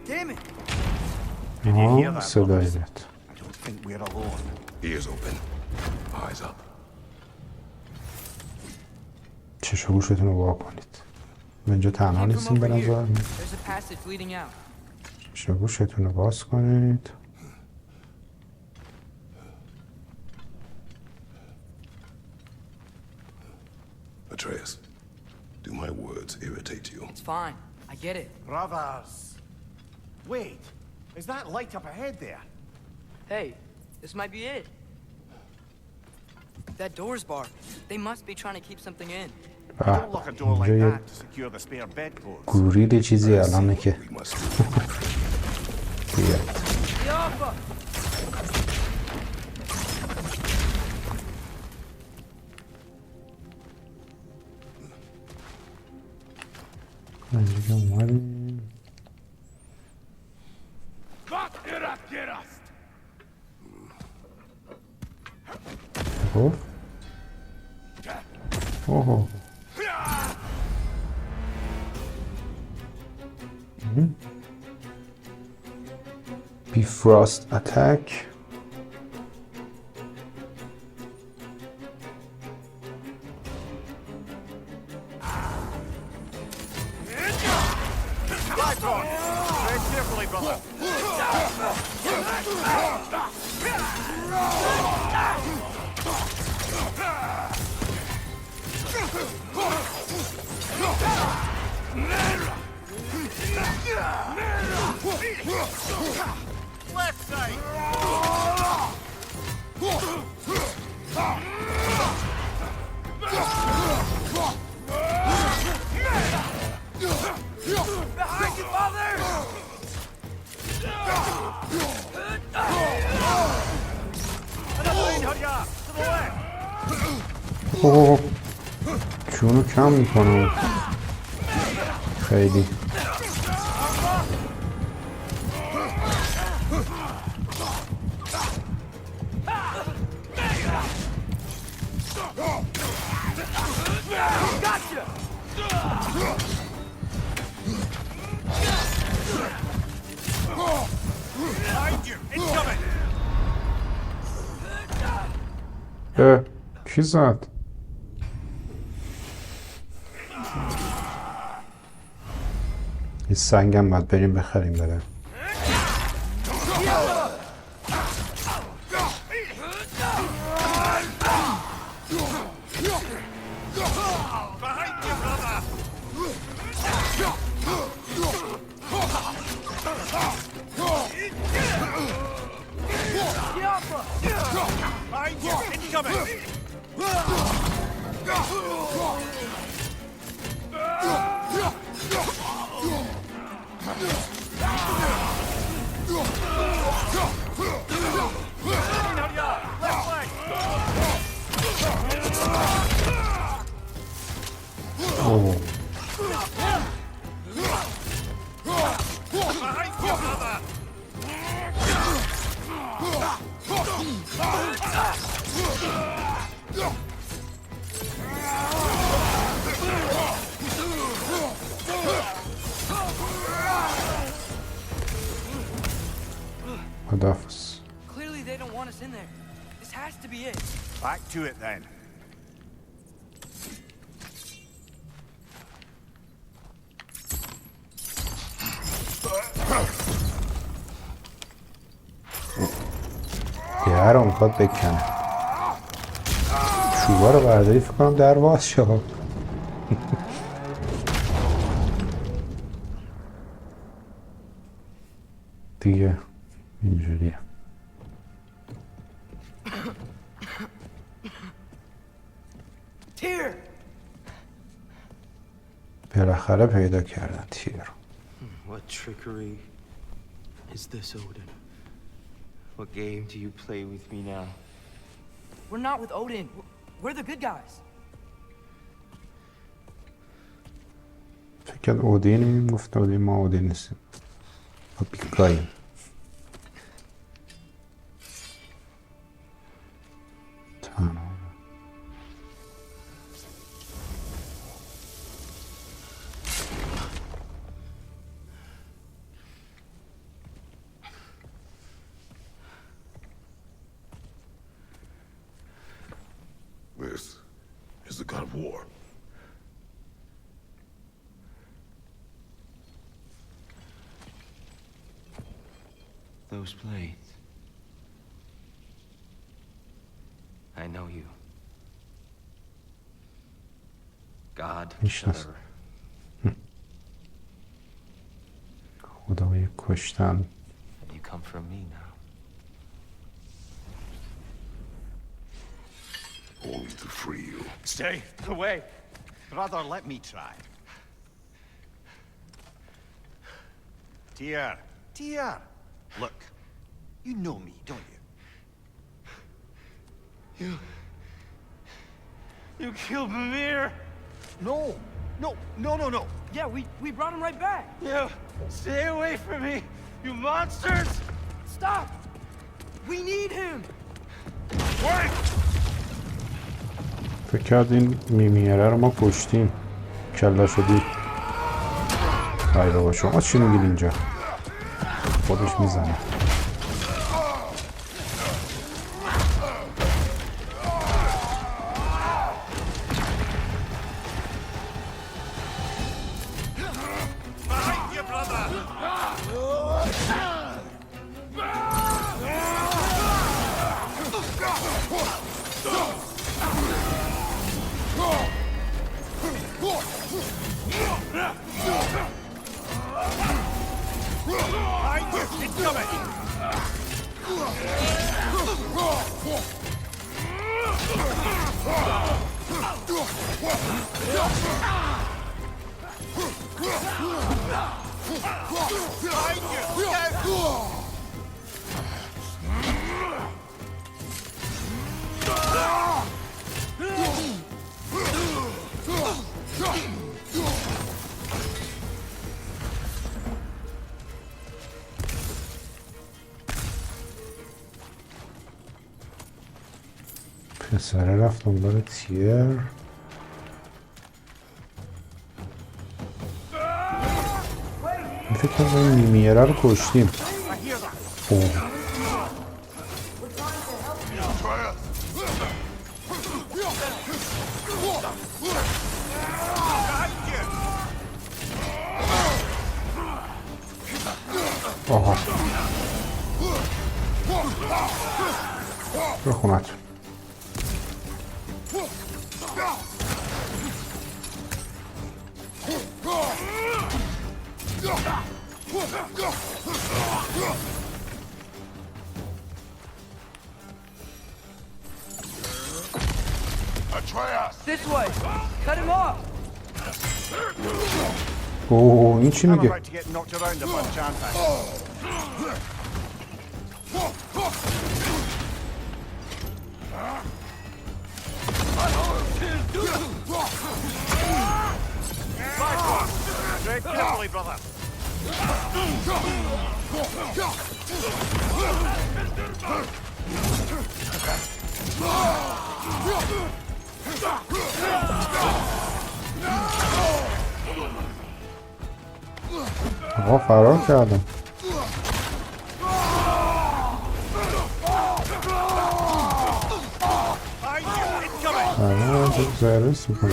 Damn it! آه صدایی داد. I don't think we're alone. Ears open. Eyes up. چشم و گوشتون رو وا کنید. ما اینجا تنها Came from نیستیم به over here. نظر. There's a passage leading out. چشم و گوشتون رو باز کنید. Atreus, do my words irritate you? It's fine. I get it. Brothers. Wait. Is that light up ahead there? Hey, this might be it. That door's barred. They must be trying to keep something in. Don't lock a door like اینجا یه that to secure the spare bedclothes. گوریل چیزی الانه که We must do. بیاد. Yaffa! اینجا که اومدیم. خب اوه Bifrost attack. Lights on! Tread carefully, brother. left side! Behind you, father! Another lane, hurry up! To the left! اوه چونو کم میکنم خیلی Behind you! Incoming! کی زد این سنگم باید بریم بخریم بره Behind you, brother! Behind you! Incoming! Hurry up! Left leg! اوه Behind you, brother! خداحافظ Clearly they don't want us in there. This has to be it. Back to it then. در رو میخواد بکنه چوبا رو برداری فکر کنم در باز شد دیگه اینجوریه Tyr! بالاخره پیدا کردن تیر What trickery is this, Odin? What game do you play with me now? We're not with Odin. We're the good guys. فکر کرد اودینیم گفت اودین ما اودین نیستیم ما بیگاییم تنها This is the god of war. Those blades. I know you. God میشناسم. Killer. خدای کشتن You come from me now. Only to free you. Stay away. Brother, let me try. Tyr. Tyr. Look, you know me, don't you? You killed Mimir! No. No. Yeah, we brought him right back. You stay away from me, you monsters! Stop! We need him! Wait! فکر کرد این میمیره رو ما کشتیم کلا شدی ای بابا شما چی میگید اینجا خودش میزنه Behind you, brother! Behind you! Incoming! پسره رفت دنبال تیر. فکر کنم این میمیره رو کشتیم. اوه. آها بخونت This way! Cut him off! اوه این چی I'm میگه؟ about to get knocked around a bunch, aren't I? Tread carefully, brother. آقا فرار کردم. آره زرس میکنم.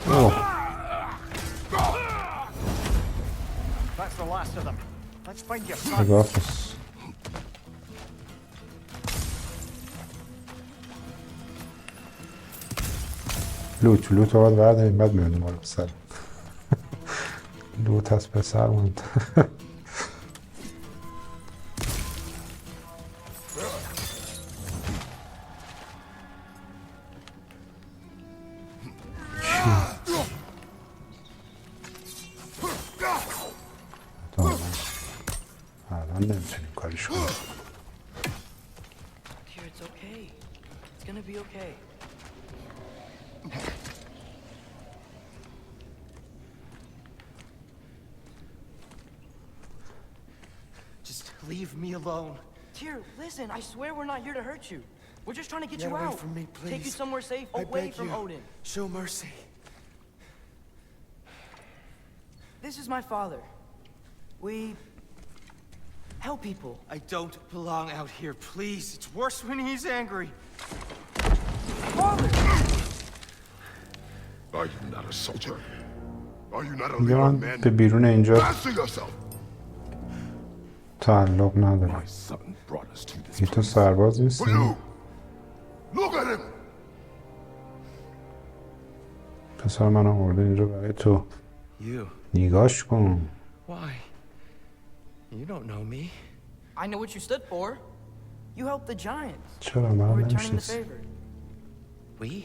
اوه That's the last of them. Let's find your son. خداحافظ. لوت رو باید برداریم بعد میانیم بالا سر لوت هست پسر موند. الان نمیتونیم کاریش کنیم. Here, it's okay. It's gonna be okay. Just leave me alone. Tyr, listen, I swear we're not here to hurt you. We're just trying to get Get you away out. from me, Take you please. somewhere safe, I away beg from you. Odin. Show mercy. This is my father. We help people. I don't belong out here, please. It's worse when he's angry. Father! Are you not a soldier? Are you not a میگه leader of من men? به بیرون اینجا Answer yourself! تعلق ندارم. My son brought us to this یه تو place. سرباز For نیستی؟ you! Look at him! پسر من آورده اینجا برای تو. You. نگاش کن. Why? You don't know me. I know what you stood for. You helped the giants. چرا من We're returning the نمیشناسی؟ We?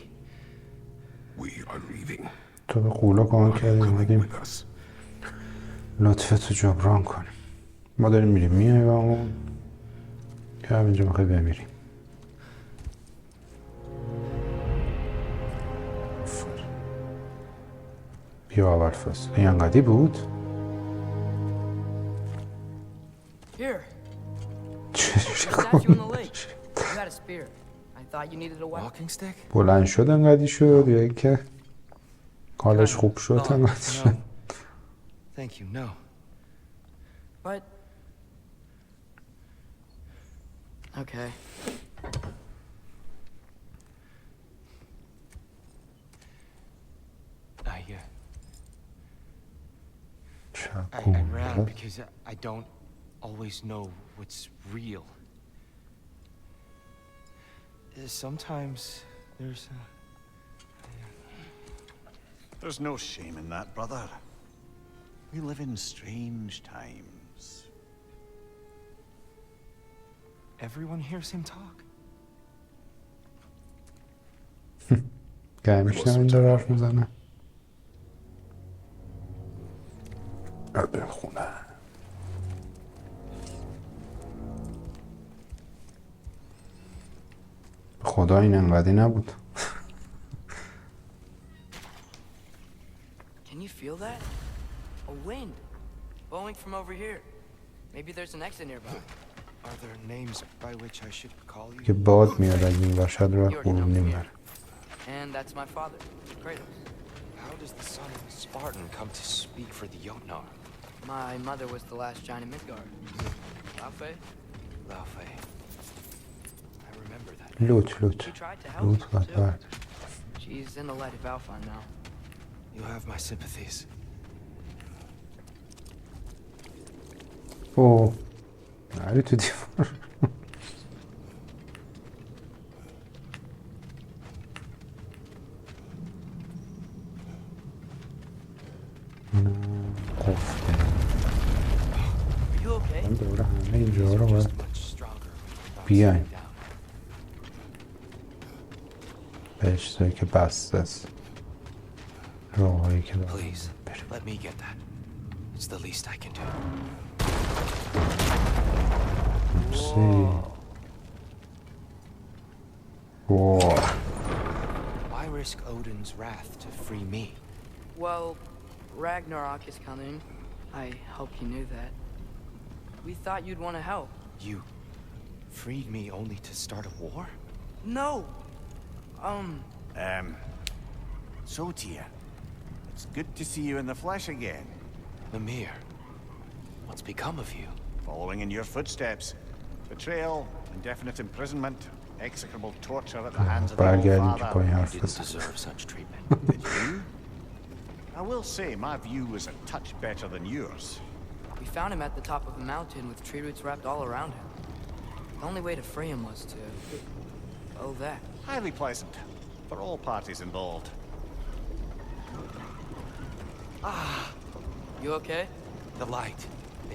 We are leaving. تو به قولا کمک کردی Coming اومدیم with us. لطفتو جبران کنیم. ما داریم میریم میای و اون که همینجا میخوای بمیریم. بیا اولفاز این انقدی بود؟ Here, چجوری statue in the lake. You had a spear. I thought you needed a weapon. Walking stick? بلند شد انقدی شد یا اینکه حالش خوب شد Oh, انقدر شد؟ no. Thank you, no. But... Okay. I ran because I don't always know what's real. Sometimes there's There's no shame in that, brother. We live in strange times. everyone hears him talk. gelmişler این داره حرف میزنه. خونه خدا این انقدی نبود. Can you feel that? A wind blowing from over here. Maybe there's an exit nearby. Are there names by which I should call you? که باد میاد از این ور شاید راه You already know برون me. نمیبره. And that's my father, Kratos. How does the son of a Spartan come to speak for the Jotnar? My mother was the last giant in Midgard. Laufey? Laufey. I remember that. لوت She لوت tried to help لوت me, باید too. باید. She's in the light of Alpha now. You have my sympathies. اوه نری تو دیوار. قفله. Are you okay? من دوره همه اینجا رو Just باید much stronger when we بیاین. bounce down. به چیزایی که بسته است. راهایی که باید Please, بریم. let me get that. It's the least I can do. مرسی. واه. Why risk Odin's wrath to free me? Well, Ragnarok is coming. I hope you knew that. We thought you'd want to help. You freed me only to start a war? No! So Tyr, it's good to see you in the flesh again. Mimir, what's become of you? Following in your footsteps. Betrayal, indefinite imprisonment, execrable torture at the hands of the برگردیم که با این All-Father. حرف Didn't بزن. deserve such treatment. Did you? I will say, my view was a touch better than yours. We found him at the top of a mountain with tree roots wrapped all around him. The only way to free him was to... oh, that. Highly pleasant, for all parties involved. You okay? The light.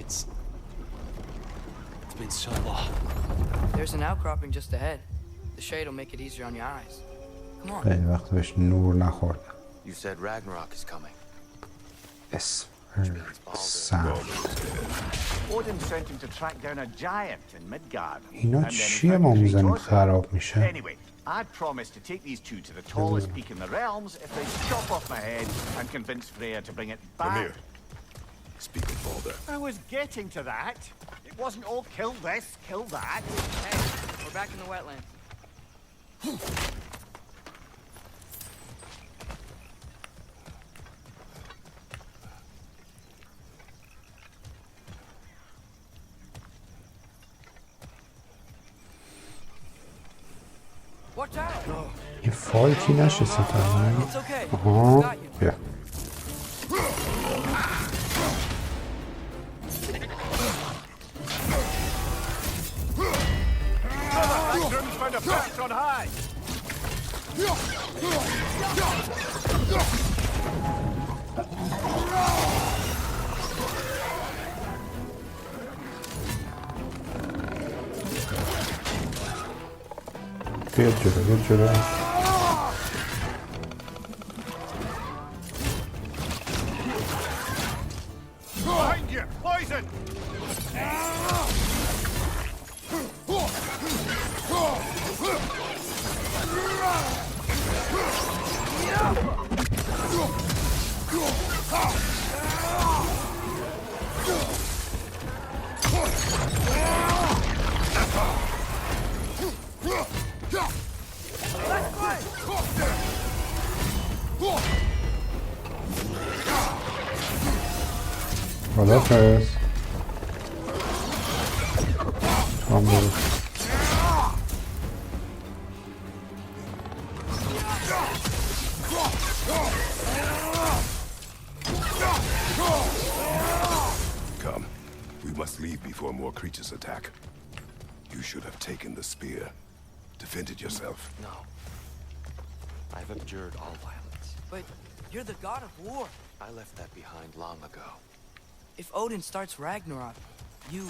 It's been so long. There's an outcropping just ahead. The shade will make it easier on your eyes. Come on. خیلی وقت بهش نور نخورد. You said Ragnarok is coming. سم. Odin sent him to track down a giant in Midgard. اینا and then he چیه found ما three میزنیم daughters. خراب میشه؟ Anyway, I'd promised to take these two to the tallest peak in the realms if they chop off my head and convince Freya to bring it back. Mimir, speak of Balder. I was getting to that. It wasn't all kill this, kill that. Hey, we're back in the wetlands. Watch out! این فایتی نشه ستاره. It's okay. آها Got you. بیا. Grum's found a perch on high. بیا جلو بیا جلو. Behind you, poison! خدافظ. هم برو. Come. We must leave before more creatures attack. You should have taken the spear. Defended yourself. No. I've abjured all violence. But you're the god of war. I left that behind long ago. If Odin starts Ragnarok, you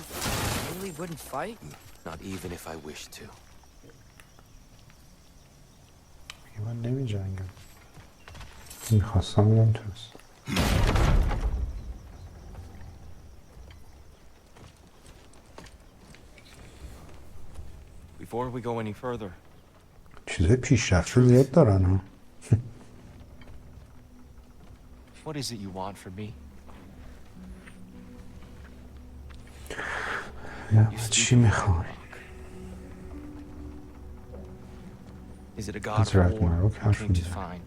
really wouldn't fight? Not even if I wished to. من نمی جنگم. میخواستم بگم تو هست. Before we go any further, چیزای پیشرفته زیاد دارن ها. what is it you want from me? چی میخوای؟ Is it a god That's for right, war Marok. you How came to should I? find?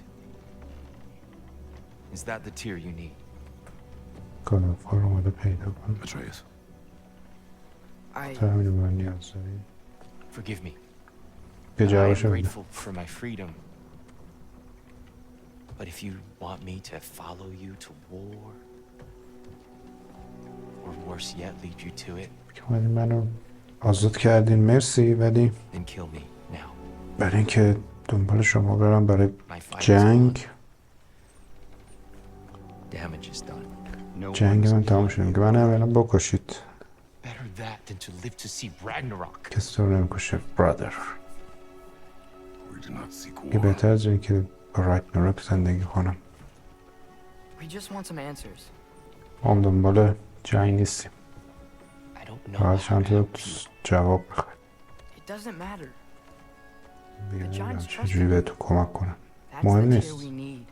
Is that the tear you need? گادافار رو اومده پیدا کنم. Atreus, I... تو همینو به من نیاز داری؟ Forgive me. که I am جوابشو بده. grateful for my freedom. But if you want me to follow you to war, or worse yet, lead you to it, که اومدین منو آزاد کردین مرسی، ولی then kill me now. برای اینکه دنبال شما برم برای My fight is جنگ done. Damage is done. No جنگ one's من تمام شد. میگه من اولا بکشید. Better that than to live to see Ragnarok. کسی تو رو نمیکشه برادر. we do not seek یه war. بهتر از این که با راگناروک زندگی کنم. We just want some answers. ما هم دنبال جنگ نیستیم. I don't know فقط how چند to تا help you. جواب بخواید. It doesn't matter. دیگه The نمیدونم giants trust چجوری us. بهتون کمک کنم. That's مهم the نیست. tear we need.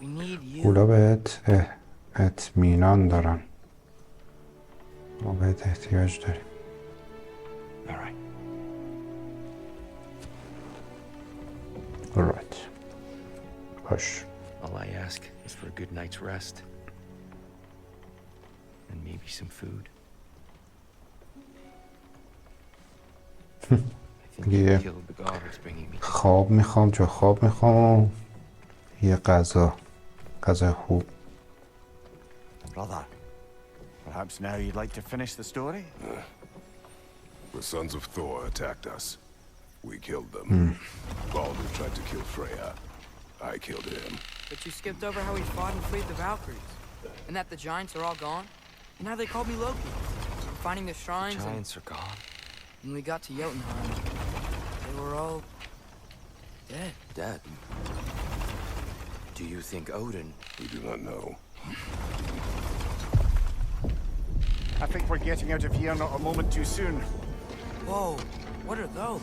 We need you. اولا بهت اطمینان دارن. ما بهت احتیاج داریم. All right. Alright. باش. All I ask is for a good night's rest. And maybe some food. I think Yeah. you killed the guards bringing me. خواب میخوام، جا خواب میخوام و یه غذا خوب. Brother, perhaps now you'd like to finish the story? The sons of Thor attacked us. We killed them. Baldur tried to kill Freya. I killed him. But you skipped over how we fought and freed the Valkyries. And that the giants are all gone. And now they called me Loki. I'm finding the shrines and Giants are gone. when we got to Jotunheim, they were all dead. Dead. Do you think Odin? We do not know. I think we're getting out of here not a moment too soon. Whoa, what are those?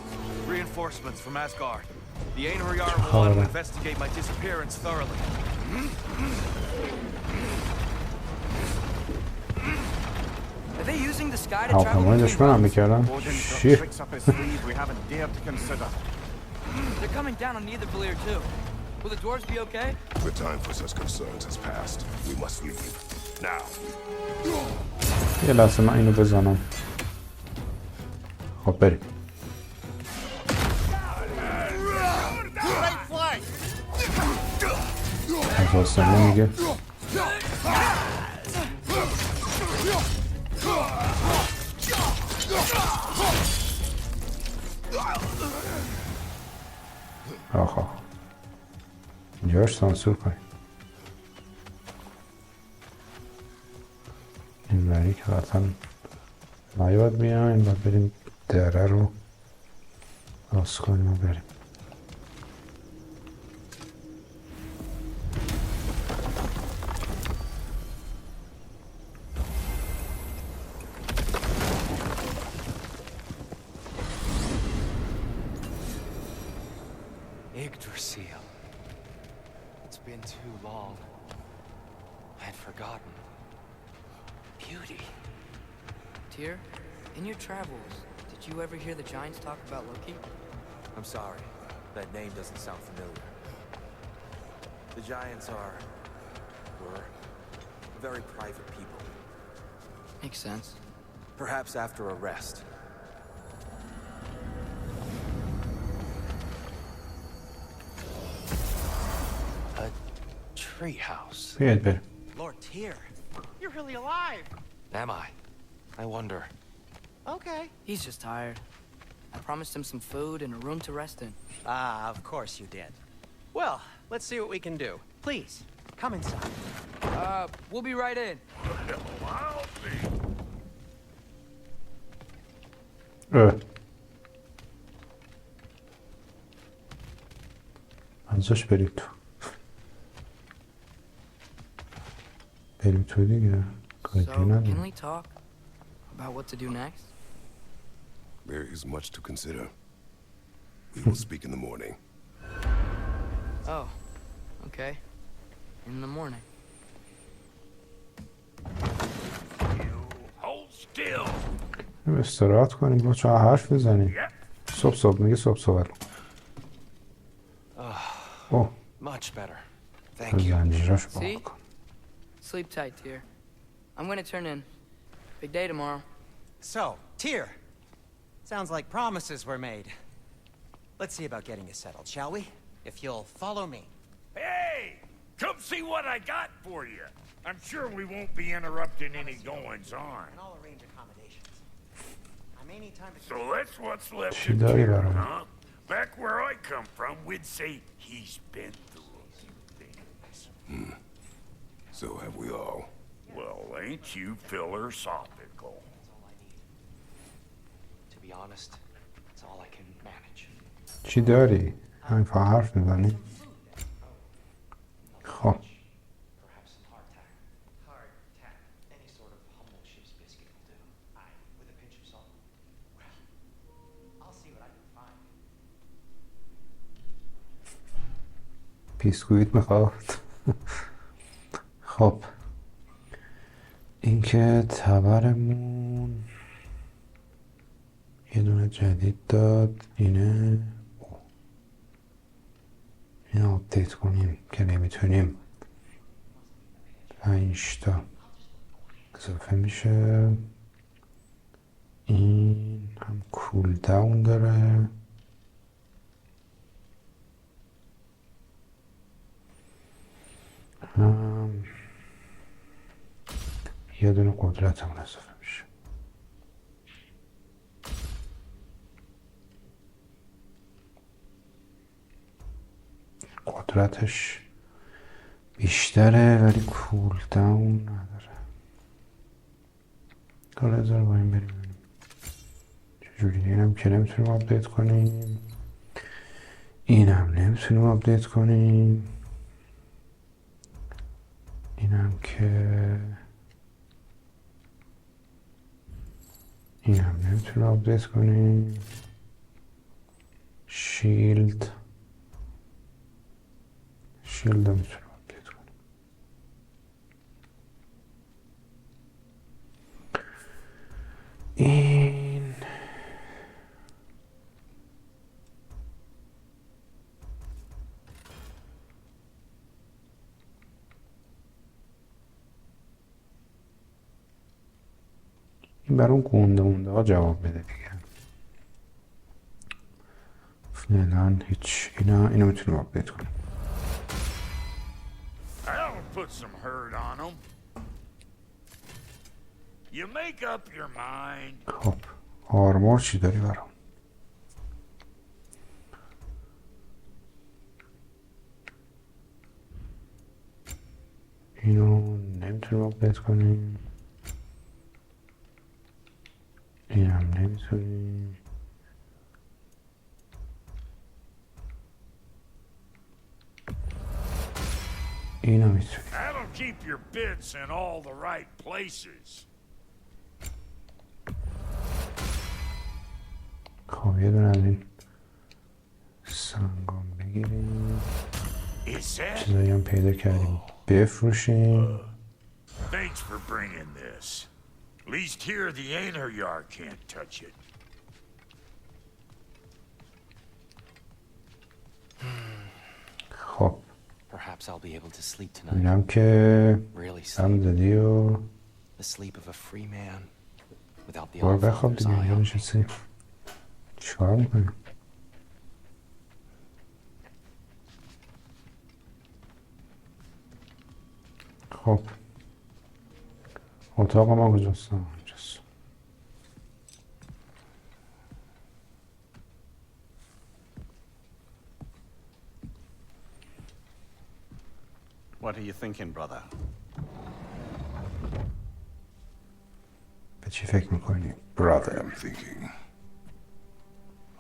Reinforcements from Asgard. The Einherjar will want to investigate my disappearance thoroughly. Are they using the sky to travel هواپیمای between دشمن هم realms? میکردم. Odin's got شیر. tricks up his sleeve we haven't dared to consider. They're coming down on Nidavellir too. Will the dwarves be okay? The time for such concerns has passed. We must leave. Now. یه لحظه من اینو بزنم. خب بریم. از آسمون میگه آخ اینجاش سانسور کنیم. این وری که قطعا باید بیایم و بریم دره رو باز کنیم و بریم. Yggdrasil. It's been too long. I'd forgotten. Beauty. Tyr, in your travels, did you ever hear the giants talk about Loki? I'm sorry. That name doesn't sound familiar. The Giants were very private people. Makes sense. Perhaps after a rest. A treehouse. بیاید بریم. Lord Tyr, you're really alive. Am I? I wonder. Okay. He's just tired. I promised him some food and a room to rest in. Ah, of course you did. Well, let's see what we can do. Please, come inside. We'll be right in. ازش برید تو. بریم تو دیگه کاری So, دیگه نداریم. can we talk about what to do next? There is much to consider. We will speak in the morning. Oh, okay. In the morning. Hold still. استراحت کنیم با چه حرف بزنیم. صبح میگه صحبت کن. اوه Much better. Thank you. زنجیراش See? باز کن. Sleep tight, dear. I'm gonna turn in. Big day tomorrow. So, Tyr. Sounds like promises were made. Let's see about getting you settled, shall we? If you'll follow me. Hey! Come see what I got for you. I'm sure we won't be interrupting any goings-on. And I'll arrange accommodations. I may need time to... So that's what's left چی of داری Tyr, برام؟ huh? Back where I come from, we'd say he's been through a few things. So have we all. Well, ain't you philosophical? That's all I need. To be honest, it's all I can manage. چی داری؟ همین فقط حرف میزنی؟ خب Perhaps some hardtack. Hardtack. Any sort of humble ship's biscuit will do. Aye, with a pinch of salt. Well, I'll see what I can find. بیسکویت میخواد. خب اینکه تبرمون یه دونه جدید داد اینه این آپدیت کنیم که نمیتونیم 5 تا اضافه میشه این هم کول داون داره هم یه دونه قدرت هم اضافه میشه قدرتش بیشتره ولی کول داون نداره حالا ازار با این بریم ببینیم چجوری اینم که نمیتونیم آپدیت کنیم اینم نمیتونیم آپدیت کنیم اینم که اینم نمیتونیم آپدیت کنیم شیلد رو میتونیم آپدیت کنیم این برای اون گونده ها جواب بده دیگه فعلا هیچ اینو میتونیم آپدیت کنیم That'll put some hurt on them. You make up your mind. خب آرمور چی داری برام اینو نمیتونیم آپدیت کنیم اینم نمیتونیم اینو میتونیم That'll keep your bits in all the right places. خب یه دونه از این سنگام بگیریم Is that? چیزایی هم پیدا کردیم بفروشیم Thanks for bringing this. At least here the Einherjar can't touch it. خب Perhaps I'll be able to sleep tonight. اینم که Really sleep. هم زدی و The sleep of a free man without the بار all بخواب father's دیگه eye اینجا on me. نشستی چیکار میکنیم خب اتاق ما کجاست اینجاست What are you thinking, brother? به چی فکر میکنی I brother am thinking.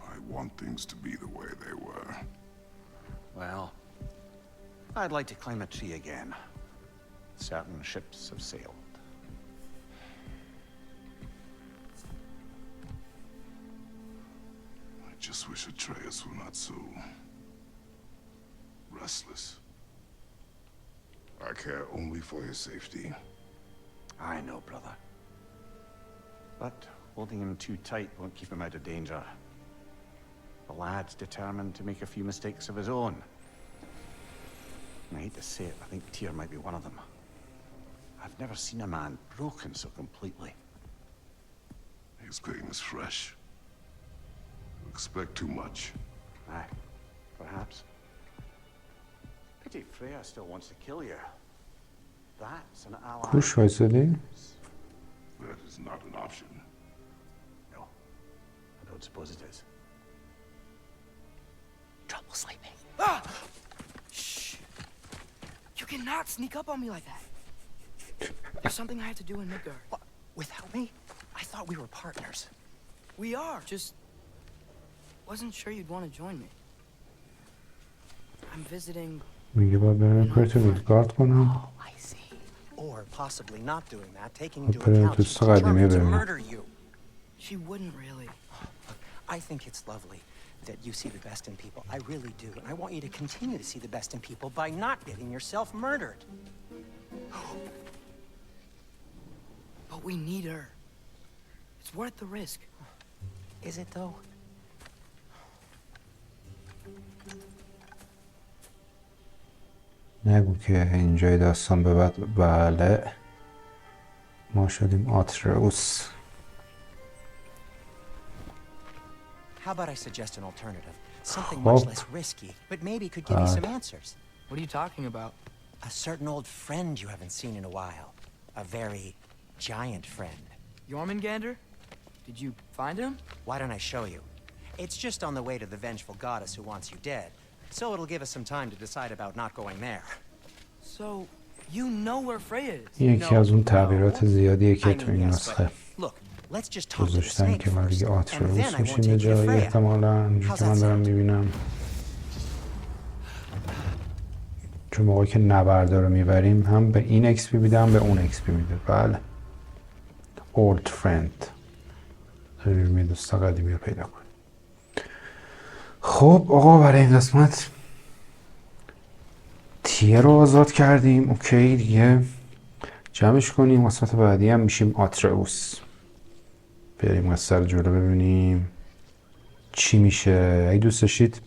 I want things to be the way they were. Well, I'd like to climb a tree again. certain ships have sailed. I just wish Atreus were not so restless. I care only for his safety. I know, brother. But holding him too tight won't keep him out of danger. The lad's determined to make a few mistakes of his own. And I hate to say it, I think Tyr might be one of them. I've never seen a man broken so completely. His pain is fresh. You expect too much. Aye, perhaps. Pity Freya still wants to kill you. That's an ally. Kuş vaysadı. That is not an option. No, I don't suppose it is. Trouble sleeping. Ah! Shh! You cannot sneak up on me like that. There's something I have to do in Midgard. What? Without me? I thought we were partners. We are. Just wasn't sure you'd want to join me. I'm visiting. میگه باید برم پرتو میدگارد کنم. Oh, I see. Or possibly not doing that, taking خب into بریم account تو she's قدیمی determined to بریم. murder you. She wouldn't really. I think it's lovely that you see the best in people. I really do. And I want you to continue to see the best in people by not getting yourself murdered. But we need her. It's worth the risk. Is it though? نگو که اینجای داستان به بعد بله ما شدیم آترئوس. How about I suggest an alternative? Something خب. much less risky, but maybe could give you some answers. What are you talking about? A certain old friend you haven't seen in a while. A very giant friend. Jormungandr? Did you find him? Why don't I show you? It's just on the way to the vengeful goddess who wants you dead. So it'll give us some time to decide about not going there. So, you know where Freya is? این یکی از اون تغییرات زیادیه I که تو mean, این yes, نسخه but look, let's just talk to the گذاشتن snake که ما first, دیگه and آترئوس then I میشیم won't به take you to جایی Freya. احتمالا اینجور How's که that من دارم sound? میبینم. چون موقعی که نبرده رو میبریم هم به این XP میده هم به اون XP میده. بله Old friend بریم یه دوست قدیمی رو پیدا کنیم. خب آقا برای این قسمت تیر رو آزاد کردیم. اوکی دیگه جمعش کنیم. قسمت بعدی هم میشیم آترئوس. بریم قصه رو جلو ببینیم چی میشه. اگه دوست داشتید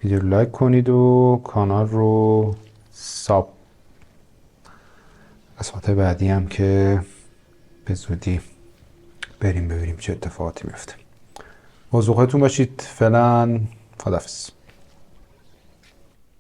ویدیو رو لایک کنید و کانال رو ساب. قسمت بعدی هم که به زودی بریم ببینیم چه اتفاقاتی میفته. موضوعاتون باشید. فعلا خداحافظ.